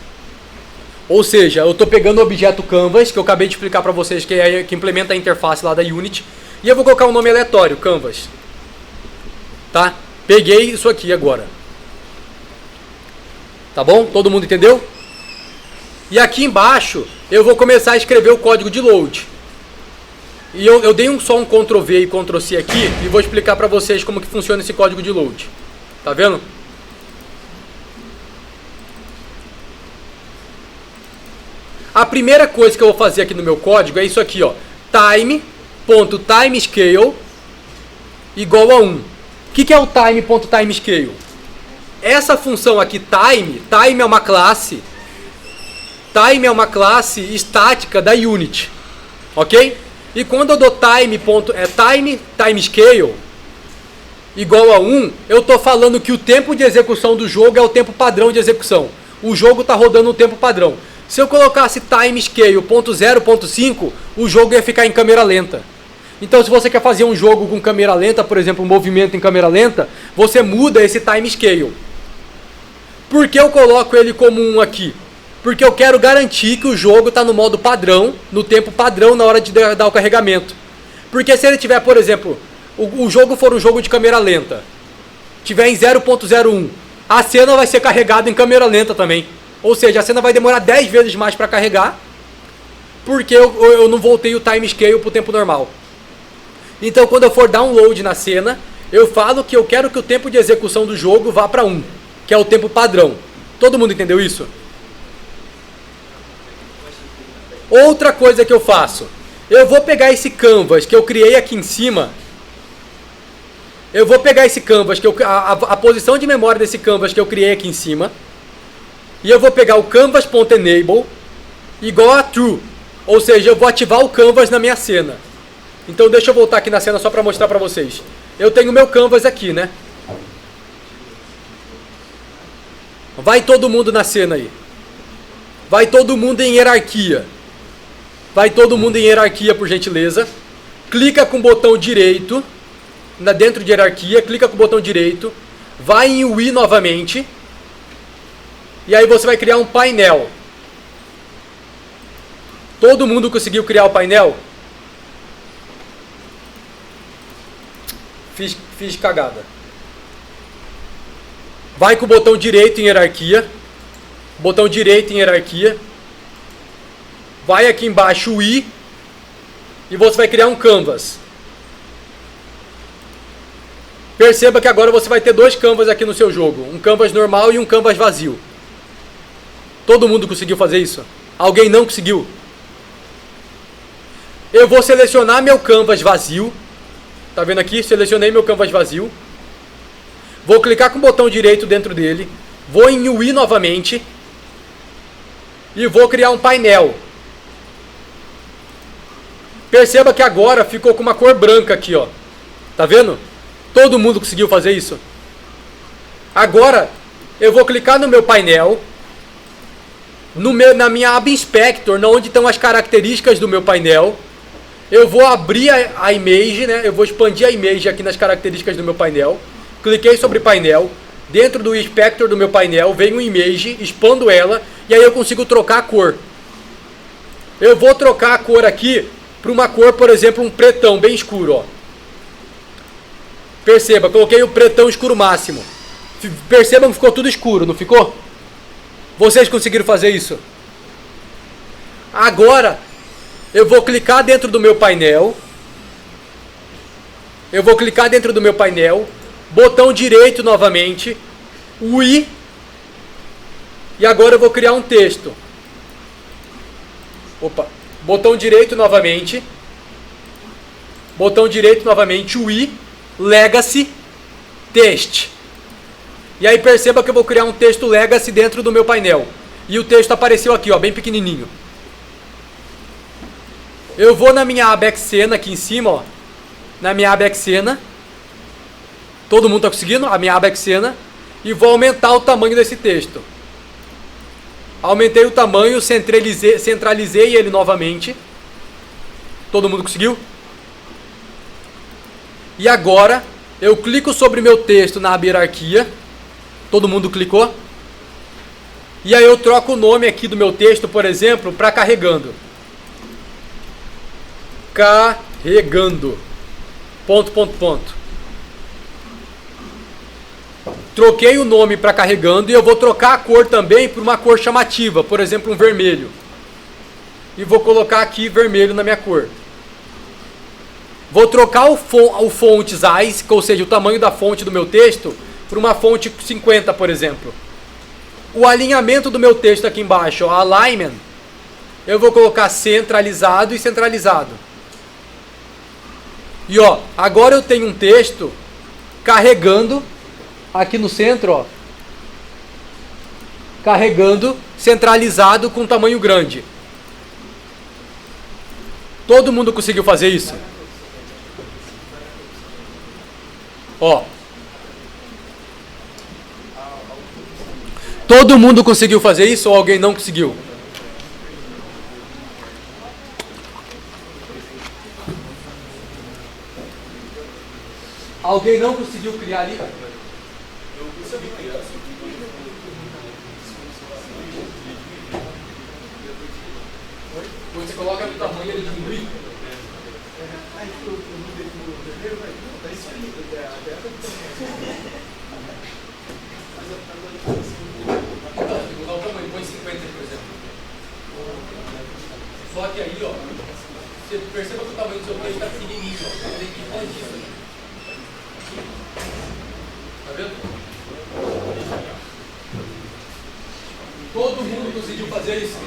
Ou seja, eu estou pegando o objeto canvas, que eu acabei de explicar para vocês, que implementa a interface lá da Unity, e eu vou colocar um nome aleatório, canvas. Tá? Peguei isso aqui agora. Tá bom? Todo mundo entendeu? E aqui embaixo, eu vou começar a escrever o código de load. E eu dei só um Ctrl V e Ctrl C aqui, e vou explicar para vocês como que funciona esse código de load. Tá vendo? A primeira coisa que eu vou fazer aqui no meu código é isso aqui, ó. Time.timescale igual a 1. O que é o time.timescale? Essa função aqui, time é uma classe. Time é uma classe estática da Unity. Ok? E quando eu dou timescale igual a 1, eu estou falando que o tempo de execução do jogo é o tempo padrão de execução. O jogo está rodando no tempo padrão. Se eu colocasse timescale .0.5, o jogo ia ficar em câmera lenta. Então, se você quer fazer um jogo com câmera lenta, por exemplo, um movimento em câmera lenta, você muda esse timescale. Por que eu coloco ele como 1 aqui? Porque eu quero garantir que o jogo está no modo padrão, no tempo padrão, na hora de dar o carregamento. Porque se ele tiver, por exemplo, o jogo for um jogo de câmera lenta, tiver em 0.01, a cena vai ser carregada em câmera lenta também. Ou seja, a cena vai demorar 10 vezes mais para carregar, porque eu não voltei o time scale para o tempo normal. Então, quando eu for download na cena, eu falo que eu quero que o tempo de execução do jogo vá para 1, que é o tempo padrão. Todo mundo entendeu isso? Outra coisa que eu faço, eu vou pegar esse canvas que eu criei aqui em cima. Eu vou pegar esse canvas, a posição de memória desse canvas que eu criei aqui em cima. E eu vou pegar o canvas.enable igual a true. Ou seja, eu vou ativar o canvas na minha cena. Então deixa eu voltar aqui na cena só para mostrar para vocês. Eu tenho o meu canvas aqui, né? Vai todo mundo na cena aí. Vai todo mundo em hierarquia. Vai todo mundo em hierarquia, por gentileza. Clica com o botão direito. Dentro de hierarquia, clica com o botão direito. Vai em UI novamente. E aí você vai criar um painel. Todo mundo conseguiu criar o painel? Fiz cagada. Vai com o botão direito em hierarquia. Botão direito em hierarquia. Vai aqui embaixo o I. E você vai criar um canvas. Perceba que agora você vai ter 2 canvas aqui no seu jogo. Um canvas normal e um canvas vazio. Todo mundo conseguiu fazer isso? Alguém não conseguiu? Eu vou selecionar meu canvas vazio. Tá vendo aqui? Selecionei meu canvas vazio. Vou clicar com o botão direito dentro dele. Vou em UI novamente. E vou criar um painel. Perceba que agora ficou com uma cor branca aqui, ó. Tá vendo? Todo mundo conseguiu fazer isso? Agora, eu vou clicar no meu painel. Na minha aba Inspector, onde estão as características do meu painel. Eu vou abrir a image, né? Eu vou expandir a image aqui nas características do meu painel. Cliquei sobre painel. Dentro do Inspector do meu painel, vem uma image, expando ela. E aí eu consigo trocar a cor. Eu vou trocar a cor aqui para uma cor, por exemplo, um pretão bem escuro, ó. Perceba, coloquei o pretão escuro máximo. Percebam que ficou tudo escuro, não ficou? Vocês conseguiram fazer isso? Agora, eu vou clicar dentro do meu painel. Eu vou clicar dentro do meu painel. Botão direito novamente. UI. E agora eu vou criar um texto. Opa. Botão direito novamente. Botão direito novamente. UI. Legacy. Text. E aí perceba que eu vou criar um texto legacy dentro do meu painel. E o texto apareceu aqui, ó, bem pequenininho. Eu vou na minha aba Xena aqui em cima, ó. Na minha aba Xena. Todo mundo tá conseguindo? A minha aba Xena. E vou aumentar o tamanho desse texto. Aumentei o tamanho, centralizei ele novamente. Todo mundo conseguiu? E agora, eu clico sobre meu texto na aba hierarquia. Todo mundo clicou? E aí eu troco o nome aqui do meu texto, por exemplo, para carregando. Carregando. Ponto, ponto, ponto. Troquei o nome para carregando e eu vou trocar a cor também por uma cor chamativa, por exemplo, um vermelho. E vou colocar aqui vermelho na minha cor. Vou trocar o font size, ou seja, o tamanho da fonte do meu texto, por uma fonte 50, por exemplo. O alinhamento do meu texto aqui embaixo, ó, alignment, eu vou colocar centralizado e centralizado. E ó, agora eu tenho um texto carregando aqui no centro, ó. Carregando, centralizado com tamanho grande. Todo mundo conseguiu fazer isso? Ó. Todo mundo conseguiu fazer isso ou alguém não conseguiu? Alguém não conseguiu criar ali? Eu consegui criar. Você coloca no tamanho e ele diminui? Aí eu mudei pro vermelho, vai. Tá isso aí. Agora quando o seu texto está pequenininho, ó. Tem que ir disso. Tá vendo? Todo mundo conseguiu fazer isso?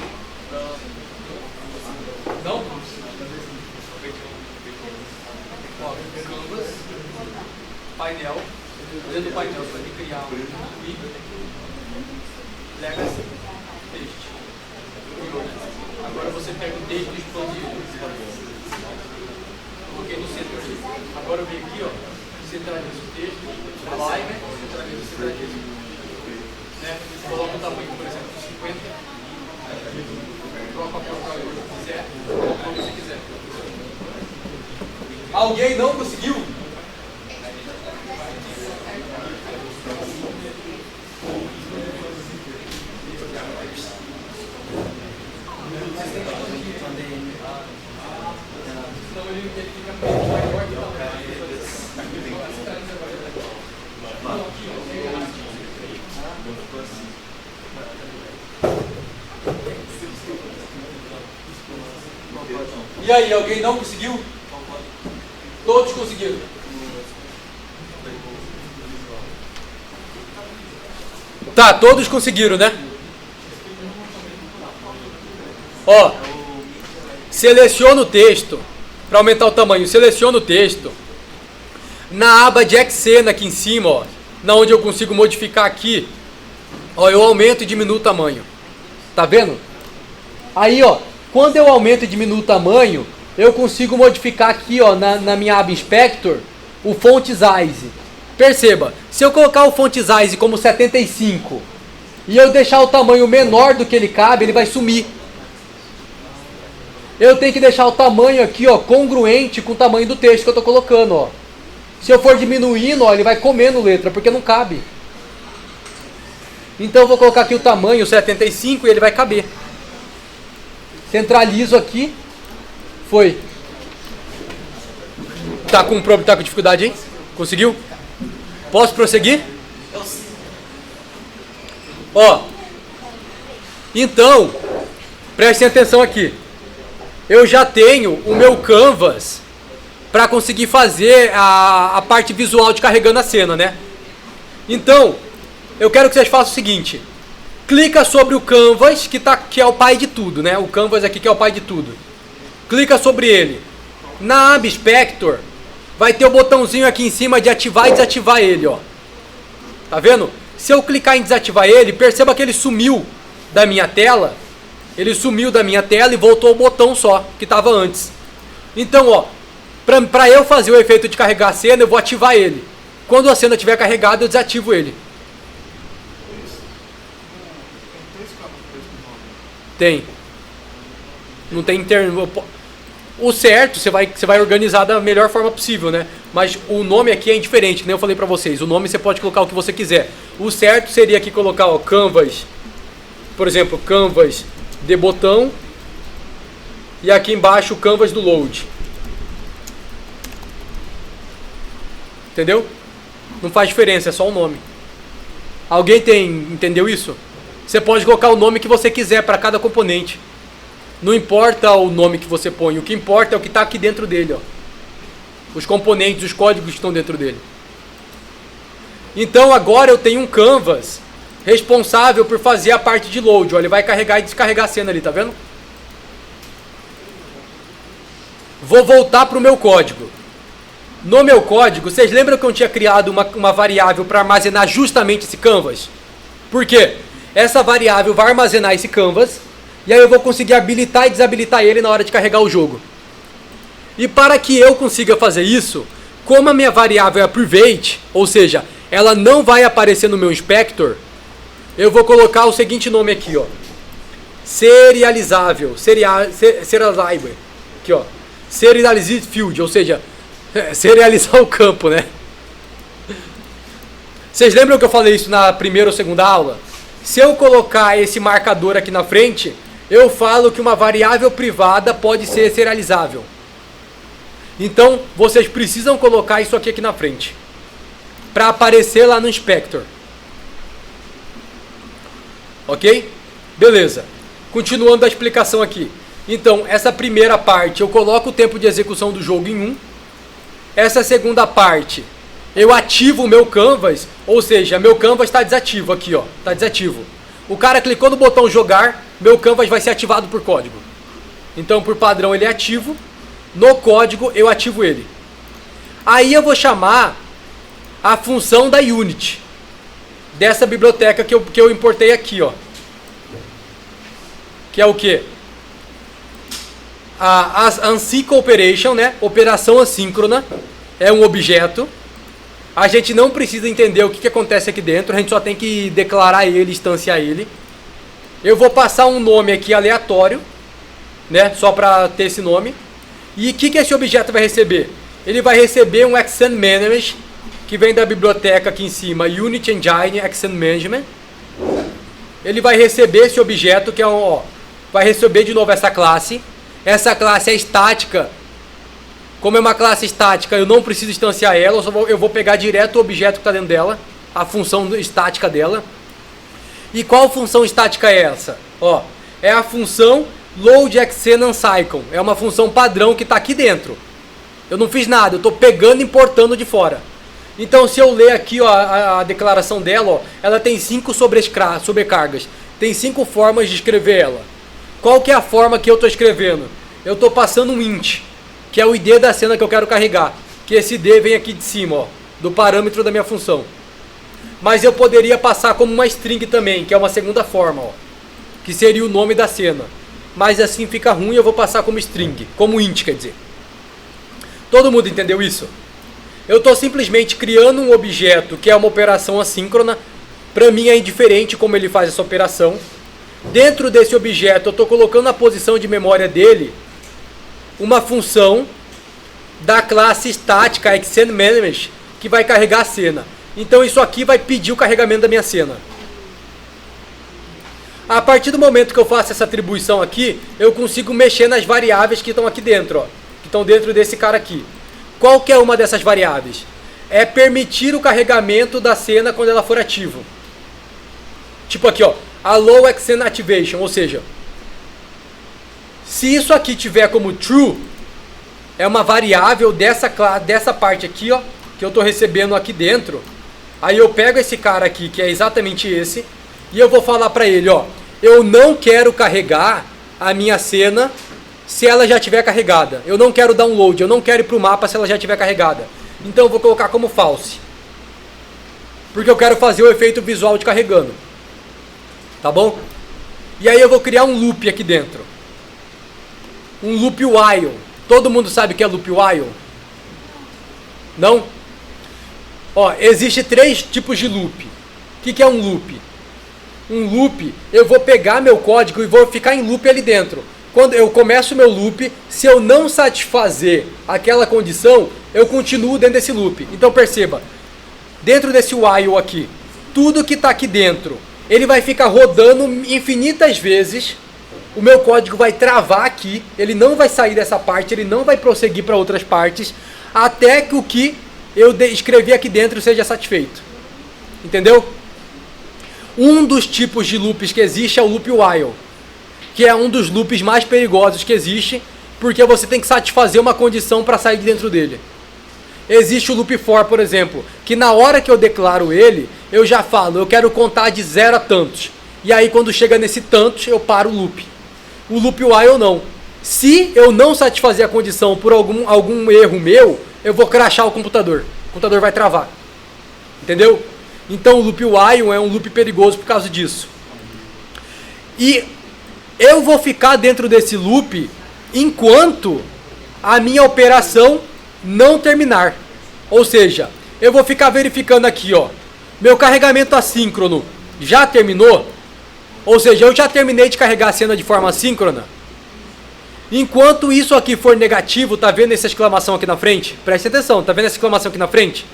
Não? Ó, Canvas, painel. Dentro do painel você vai ter que criar um vídeo. Legacy, texto. Agora você pega o texto e expande ele. Coloquei no centro aqui. Agora eu venho aqui, ó, centralizo o texto, align, centralizo. Né? Coloca o tamanho, por exemplo, de 50. Troca a porta que quiser, como você quiser. Alguém não conseguiu? E aí, alguém não conseguiu? Todos conseguiram. Tá, todos conseguiram, né? Ó, seleciona o texto. Para aumentar o tamanho, seleciona o texto. Na aba de Xena aqui em cima, ó, na onde eu consigo modificar aqui, ó, eu aumento e diminuo o tamanho. Tá vendo? Aí, ó, quando eu aumento e diminuo o tamanho, eu consigo modificar aqui, ó, na minha aba Inspector, o font size. Perceba, se eu colocar o font size como 75 e eu deixar o tamanho menor do que ele cabe, ele vai sumir. Eu tenho que deixar o tamanho aqui, ó, congruente com o tamanho do texto que eu estou colocando, ó. Se eu for diminuindo, ó, ele vai comendo letra, porque não cabe. Então eu vou colocar aqui o tamanho 75 e ele vai caber. Centralizo aqui. Foi. Tá com dificuldade, hein? Conseguiu? Posso prosseguir? Ó. Então, prestem atenção aqui. Eu já tenho o meu Canvas para conseguir fazer a parte visual de carregando a cena, né? Então, eu quero que vocês façam o seguinte. Clica sobre o Canvas, que é o pai de tudo, né? O Canvas aqui que é o pai de tudo. Clica sobre ele. Na aba Inspector, vai ter o botãozinho aqui em cima de ativar e desativar ele, ó. Tá vendo? Se eu clicar em desativar ele, perceba que ele sumiu da minha tela. Ele sumiu da minha tela e voltou o botão só, que estava antes. Então, ó, para eu fazer o efeito de carregar a cena, eu vou ativar ele. Quando a cena estiver carregada, eu desativo ele. Tem. Não tem interno. O certo, você vai organizar da melhor forma possível, né? Mas o nome aqui é indiferente, que nem eu falei pra vocês. O nome você pode colocar o que você quiser. O certo seria aqui colocar, ó, Canvas. Por exemplo, Canvas de botão. E aqui embaixo o Canvas do load. Entendeu? Não faz diferença, é só o nome. Alguém entendeu isso? Você pode colocar o nome que você quiser para cada componente. Não importa o nome que você põe, o que importa é o que está aqui dentro dele, ó. Os componentes, os códigos que estão dentro dele. Então agora eu tenho um Canvas responsável por fazer a parte de load, ó. Ele vai carregar e descarregar a cena ali, tá vendo? Vou voltar para o meu código. No meu código, vocês lembram que eu tinha criado uma variável para armazenar justamente esse Canvas? Por quê? Essa variável vai armazenar esse Canvas, e aí eu vou conseguir habilitar e desabilitar ele na hora de carregar o jogo. E para que eu consiga fazer isso, como a minha variável é private, ou seja, ela não vai aparecer no meu inspector, eu vou colocar o seguinte nome aqui, ó. Serializável, serializable, aqui, ó. Serialized field, ou seja, serializar o campo, né? Vocês lembram que eu falei isso na primeira ou segunda aula? Se eu colocar esse marcador aqui na frente, eu falo que uma variável privada pode ser serializável. Então, vocês precisam colocar isso aqui na frente, para aparecer lá no inspector. Ok? Beleza. Continuando a explicação aqui. Então, essa primeira parte eu coloco o tempo de execução do jogo em 1. Essa segunda parte eu ativo o meu canvas, ou seja, meu canvas está desativo aqui, ó, está desativo. O cara clicou no botão jogar, meu canvas vai ser ativado por código. Então, por padrão, ele é ativo. No código, eu ativo ele. Aí eu vou chamar a função da Unity, dessa biblioteca que eu importei aqui, ó. Que é o quê? A Async Operation, né? Operação assíncrona, é um objeto. A gente não precisa entender o que acontece aqui dentro, a gente só tem que declarar ele, instanciar ele. Eu vou passar um nome aqui aleatório, né? Só para ter esse nome. E o que esse objeto vai receber? Ele vai receber um Accent Management, que vem da biblioteca aqui em cima, Unity Engine Accent Management. Ele vai receber esse objeto, que é vai receber de novo essa classe. Essa classe é estática. Como é uma classe estática, eu não preciso instanciar ela, eu vou pegar direto o objeto que está dentro dela, a função estática dela. E qual função estática é essa? Ó, é a função Load Accent Uncycle. É uma função padrão que está aqui dentro. Eu não fiz nada, eu estou pegando e importando de fora. Então, se eu ler aqui ó, a declaração dela, ó, ela tem 5 sobrecargas. Tem 5 formas de escrever ela. Qual que é a forma que eu estou escrevendo? Eu estou passando um int, que é o ID da cena que eu quero carregar. Que esse ID vem aqui de cima, ó, do parâmetro da minha função. Mas eu poderia passar como uma string também, que é uma segunda forma, ó, que seria o nome da cena. Mas assim fica ruim, eu vou passar como string, como int, quer dizer. Todo mundo entendeu isso? Eu estou simplesmente criando um objeto que é uma operação assíncrona. Para mim é indiferente como ele faz essa operação. Dentro desse objeto eu estou colocando na posição de memória dele uma função da classe estática Accent Management que vai carregar a cena. Então isso aqui vai pedir o carregamento da minha cena. A partir do momento que eu faço essa atribuição aqui, eu consigo mexer nas variáveis que estão aqui dentro, ó, que estão dentro desse cara aqui. Qual que é uma dessas variáveis? É permitir o carregamento da cena quando ela for ativa. Tipo aqui, ó, Allow Accent Activation, ou seja, se isso aqui tiver como true, é uma variável dessa parte aqui, ó, que eu estou recebendo aqui dentro. Aí eu pego esse cara aqui, que é exatamente esse, e eu vou falar para ele, ó, eu não quero carregar a minha cena se ela já estiver carregada. Eu não quero download, eu não quero ir para o mapa se ela já estiver carregada. Então eu vou colocar como false, porque eu quero fazer o efeito visual de carregando. Tá bom? E aí eu vou criar um loop aqui dentro. Um loop while. Todo mundo sabe o que é loop while? Não? Ó, existe 3 tipos de loop. O que é um loop? Um loop, eu vou pegar meu código e vou ficar em loop ali dentro. Quando eu começo meu loop, se eu não satisfazer aquela condição, eu continuo dentro desse loop. Então perceba, dentro desse while aqui, tudo que está aqui dentro, ele vai ficar rodando infinitas vezes. O meu código vai travar aqui, ele não vai sair dessa parte, ele não vai prosseguir para outras partes, até que o que eu escrevi aqui dentro seja satisfeito. Entendeu? Um dos tipos de loops que existe é o loop while, que é um dos loops mais perigosos que existe, porque você tem que satisfazer uma condição para sair de dentro dele. Existe o loop for, por exemplo, que na hora que eu declaro ele, eu já falo, eu quero contar de 0 a tantos. E aí quando chega nesse tantos, eu paro o loop. O loop while não. Se eu não satisfazer a condição por algum erro meu, eu vou crashar o computador. O computador vai travar. Entendeu? Então o loop while é um loop perigoso por causa disso. E eu vou ficar dentro desse loop enquanto a minha operação não terminar. Ou seja, eu vou ficar verificando aqui, ó, meu carregamento assíncrono já terminou? Ou seja, eu já terminei de carregar a cena de forma assíncrona? Enquanto isso aqui for negativo, tá vendo essa exclamação aqui na frente? Preste atenção, tá vendo essa exclamação aqui na frente?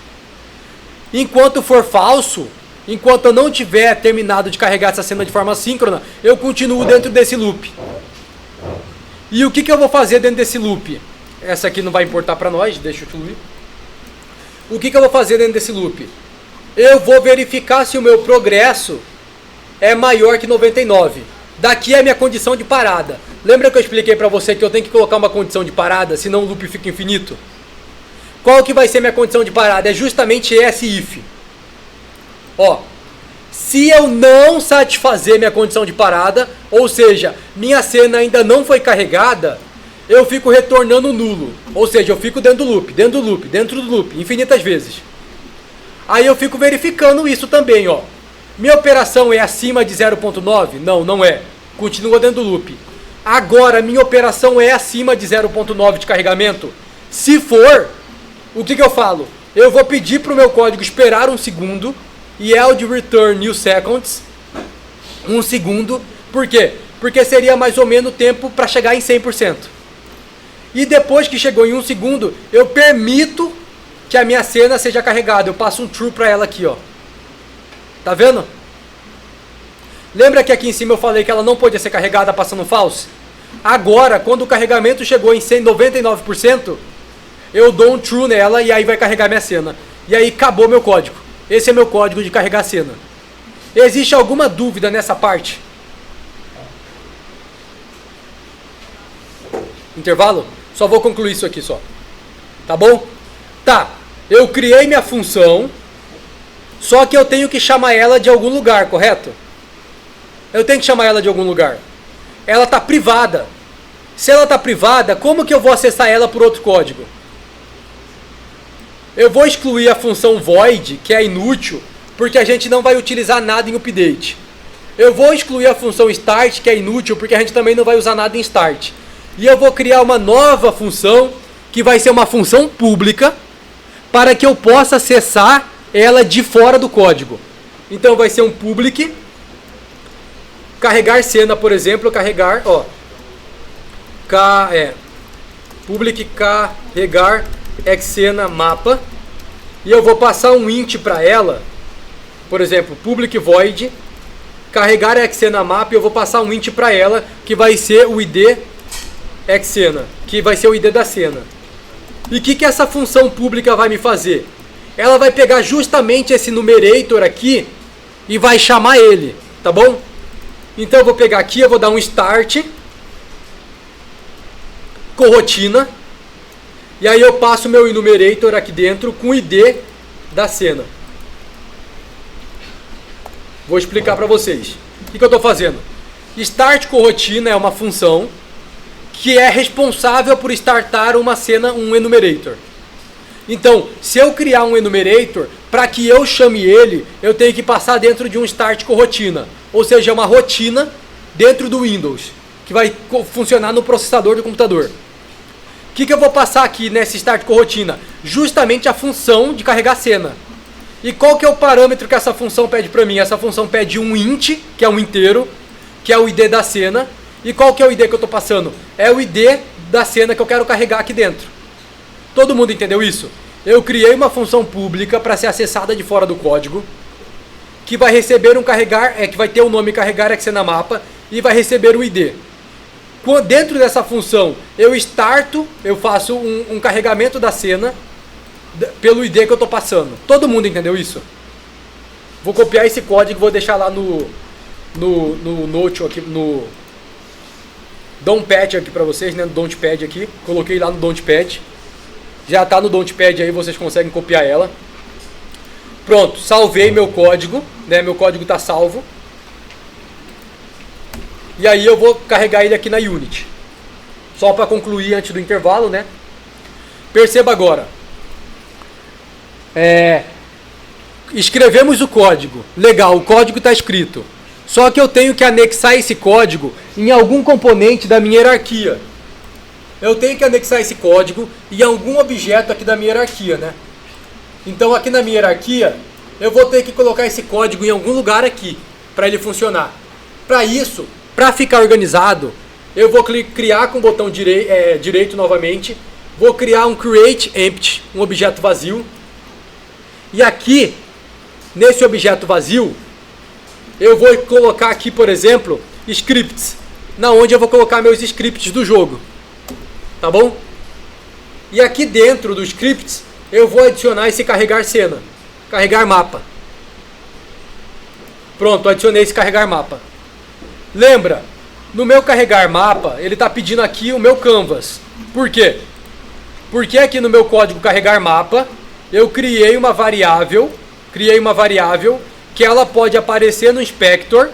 Enquanto for falso, enquanto eu não tiver terminado de carregar essa cena de forma assíncrona, eu continuo dentro desse loop. E o que eu vou fazer dentro desse loop? Essa aqui não vai importar para nós, deixa eu excluir. O que eu vou fazer dentro desse loop? Eu vou verificar se o meu progresso é maior que 99. Daqui é a minha condição de parada. Lembra que eu expliquei para você que eu tenho que colocar uma condição de parada, senão o loop fica infinito? Qual que vai ser minha condição de parada? É justamente esse if. Ó, se eu não satisfazer minha condição de parada, ou seja, minha cena ainda não foi carregada, eu fico retornando nulo. Ou seja, eu fico dentro do loop, dentro do loop, dentro do loop, infinitas vezes. Aí eu fico verificando isso também, ó. Minha operação é acima de 0.9? Não, não é. Continua dentro do loop. Agora, minha operação é acima de 0.9 de carregamento? Se for, o que eu falo? Eu vou pedir para o meu código esperar um segundo, yield return new seconds, um segundo. Por quê? Porque seria mais ou menos o tempo para chegar em 100%. E depois que chegou em um segundo, eu permito que a minha cena seja carregada. Eu passo um true para ela aqui, ó. Tá vendo? Lembra que aqui em cima eu falei que ela não podia ser carregada passando false? Agora, quando o carregamento chegou em 99%, eu dou um true nela e aí vai carregar minha cena. E aí acabou meu código. Esse é meu código de carregar a cena. Existe alguma dúvida nessa parte? Intervalo? Só vou concluir isso aqui só. Tá bom? Tá. Eu criei minha função, só que eu tenho que chamar ela de algum lugar, correto? Eu tenho que chamar ela de algum lugar. Ela está privada. Se ela está privada, como que eu vou acessar ela por outro código? Eu vou excluir a função void, que é inútil, porque a gente não vai utilizar nada em update. Eu vou excluir a função start, que é inútil, porque a gente também não vai usar nada em start. E eu vou criar uma nova função, que vai ser uma função pública, para que eu possa acessar ela de fora do código. Então vai ser um public, carregar cena, por exemplo, carregar, ó, public carregar xcena mapa, e eu vou passar um int para ela, por exemplo, public void carregar xcena mapa, e eu vou passar um int para ela, que vai ser o id xcena, que vai ser o id da cena. E o que essa função pública vai me fazer? Ela vai pegar justamente esse numerator aqui e vai chamar ele, tá bom? Então eu vou pegar aqui, eu vou dar um start com rotina, e aí eu passo meu enumerator aqui dentro com o id da cena. Vou explicar para vocês. O que eu estou fazendo? Start com rotina é uma função que é responsável por startar uma cena, um enumerator. Então, se eu criar um enumerator, para que eu chame ele, eu tenho que passar dentro de um start com rotina. Ou seja, uma rotina dentro do Windows, que vai funcionar no processador do computador. O que eu vou passar aqui nesse start com rotina? Justamente a função de carregar cena. E qual que é o parâmetro que essa função pede para mim? Essa função pede um int, que é um inteiro, que é o id da cena. E qual que é o id que eu estou passando? É o id da cena que eu quero carregar aqui dentro. Todo mundo entendeu isso? Eu criei uma função pública para ser acessada de fora do código, que vai receber um carregar, que vai ter o nome carregar xcena mapa, e vai receber o id. Dentro dessa função, eu faço um carregamento da cena pelo id que eu estou passando. Todo mundo entendeu isso? Vou copiar esse código e vou deixar lá no Note aqui, no Dontpad aqui para vocês, né? No Dontpad aqui. Coloquei lá no Dontpad. Já está no Dontpad aí, vocês conseguem copiar ela. Pronto, salvei meu código, né? Meu código está salvo. E aí eu vou carregar ele aqui na Unity. Só para concluir antes do intervalo, né? Perceba agora. Escrevemos o código. Legal, o código está escrito. Só que eu tenho que anexar esse código em algum componente da minha hierarquia. Eu tenho que anexar esse código em algum objeto aqui da minha hierarquia, né? Então aqui na minha hierarquia, eu vou ter que colocar esse código em algum lugar aqui, para ele funcionar. Para isso, para ficar organizado, eu vou criar com o botão direito novamente, vou criar um create empty, um objeto vazio. E aqui, nesse objeto vazio, eu vou colocar aqui, por exemplo, scripts, na onde eu vou colocar meus scripts do jogo. Tá bom? E aqui dentro dos scripts, eu vou adicionar esse carregar cena, carregar mapa. Pronto, adicionei esse carregar mapa. Lembra, no meu carregar mapa, ele está pedindo aqui o meu canvas. Por quê? Porque aqui no meu código carregar mapa, eu criei uma variável que ela pode aparecer no inspector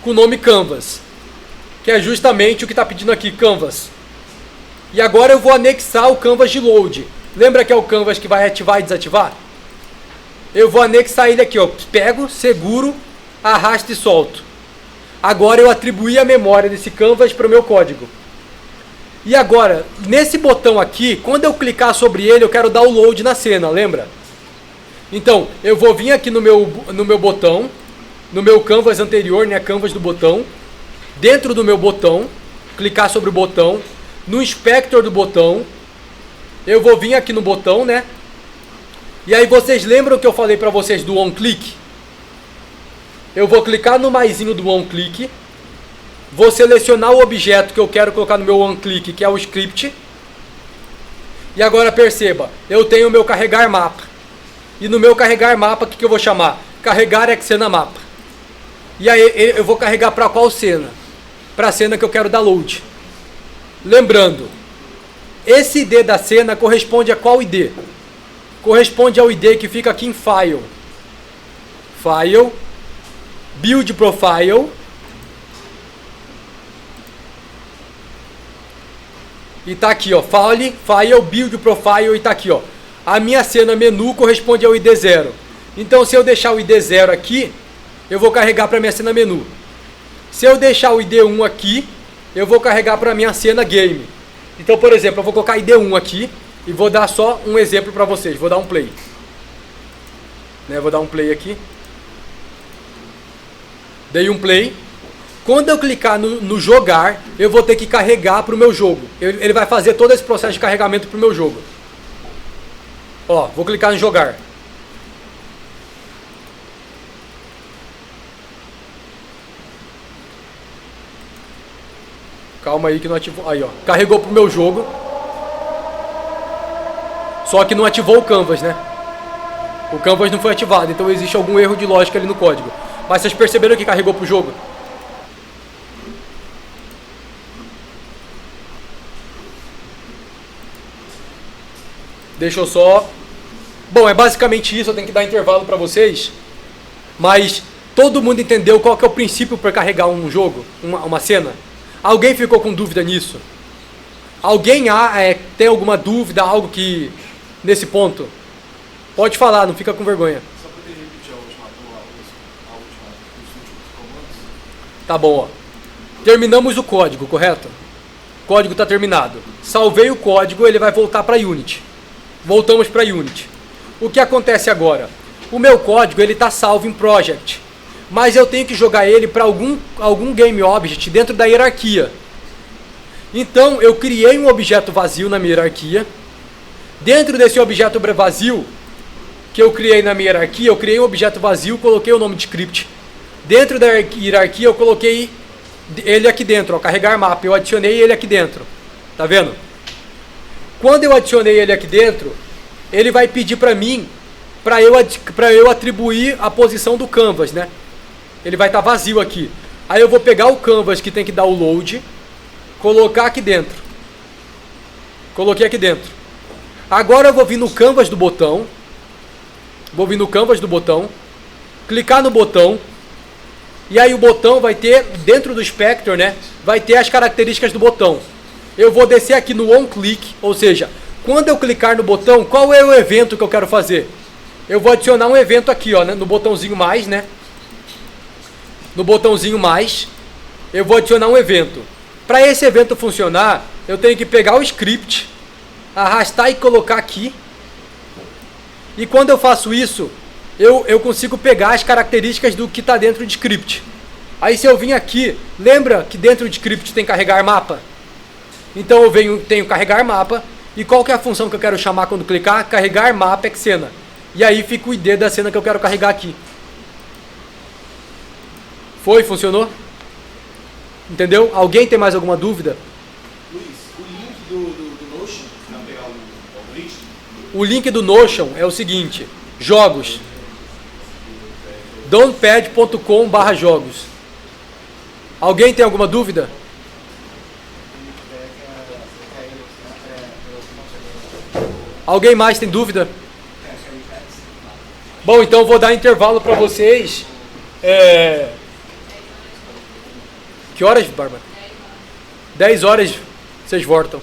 com o nome canvas, que é justamente o que está pedindo aqui, canvas. E agora eu vou anexar o canvas de load. Lembra que é o canvas que vai ativar e desativar? Eu vou anexar ele aqui, ó. Pego, seguro, arrasto e solto. Agora eu atribuí a memória desse canvas para o meu código. E agora, nesse botão aqui, quando eu clicar sobre ele, eu quero dar o load na cena, lembra? Então, eu vou vir aqui no meu botão, no meu canvas anterior, né, canvas do botão, dentro do meu botão, clicar sobre o botão, no inspector do botão, eu vou vir aqui no botão, né? E aí vocês lembram que eu falei para vocês do onClick? Eu vou clicar no maisinho do onClick, vou selecionar o objeto que eu quero colocar no meu onClick, que é o script. E agora perceba, eu tenho o meu carregar mapa. E no meu carregar mapa, o que eu vou chamar? Carregar Xena mapa. E aí eu vou carregar para qual cena? Para a cena que eu quero dar load. Lembrando, esse ID da cena corresponde a qual ID? Corresponde ao ID que fica aqui em File. File, Build Profile. E tá aqui, ó, File, Build Profile, e tá aqui, ó. A minha cena menu corresponde ao ID 0. Então, se eu deixar o ID 0 aqui, eu vou carregar para minha cena menu. Se eu deixar o ID 1 aqui, eu vou carregar para minha cena game. Então, por exemplo, eu vou colocar ID 1 aqui e vou dar só um exemplo para vocês. Vou dar um play. Né, vou dar um play aqui. Dei um play. Quando eu clicar no jogar, eu vou ter que carregar para o meu jogo. Ele vai fazer todo esse processo de carregamento para o meu jogo. Ó, vou clicar em jogar. Calma aí que não ativou. Aí, ó, carregou para o meu jogo. Só que não ativou o canvas, né? O canvas não foi ativado, então existe algum erro de lógica ali no código. Mas vocês perceberam que carregou para o jogo? Deixa eu só... Bom, é basicamente isso, eu tenho que dar intervalo para vocês. Mas todo mundo entendeu qual que é o princípio para carregar um jogo, uma cena? Alguém ficou com dúvida nisso? Alguém tem alguma dúvida, algo que... Nesse ponto? Pode falar, não fica com vergonha. Só poderia repetir os últimos comandos? Tá bom, ó. Terminamos o código, correto? O código está terminado. Salvei o código, ele vai voltar para Unity. Voltamos para Unity. O que acontece agora? O meu código ele está salvo em Project, mas eu tenho que jogar ele para algum Game Object dentro da hierarquia. Então eu criei um objeto vazio na minha hierarquia. Dentro desse objeto vazio que eu criei na minha hierarquia, eu criei um objeto vazio, coloquei o nome de script. Dentro da hierarquia eu coloquei ele aqui dentro, ó, carregar mapa. Eu adicionei ele aqui dentro. Tá vendo? Quando eu adicionei ele aqui dentro, ele vai pedir para mim, para eu atribuir a posição do canvas, né? Ele vai estar vazio aqui. Aí eu vou pegar o canvas que tem que dar o load, colocar aqui dentro. Coloquei aqui dentro. Agora eu vou vir no canvas do botão. Vou vir no canvas do botão, clicar no botão. E aí o botão vai ter, dentro do inspector, né? Vai ter as características do botão. Eu vou descer aqui no onClick, ou seja, quando eu clicar no botão, qual é o evento que eu quero fazer? Eu vou adicionar um evento aqui, ó, né, no botãozinho mais, né? No botãozinho mais, eu vou adicionar um evento. Para esse evento funcionar, eu tenho que pegar o script, arrastar e colocar aqui. E quando eu faço isso, eu consigo pegar as características do que está dentro de script. Aí se eu vim aqui, lembra que dentro de script tem carregar mapa? Então eu tenho carregar mapa. E qual que é a função que eu quero chamar quando clicar? Carregar mapa Xena. E aí fica o ID da cena que eu quero carregar aqui. Foi? Funcionou? Entendeu? Alguém tem mais alguma dúvida? Luiz, o link do Notion, para pegar o algoritmo? O link do Notion é o seguinte: jogos. downpad.com/jogos. Alguém tem alguma dúvida? Alguém mais tem dúvida? Bom, então eu vou dar intervalo para vocês. Que horas, Bárbara? 10 horas vocês voltam.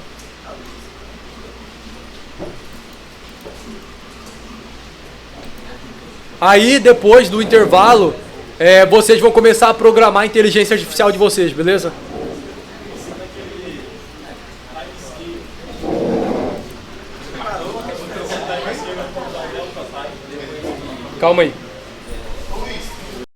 Aí, depois do intervalo, vocês vão começar a programar a inteligência artificial de vocês, beleza? Calma aí.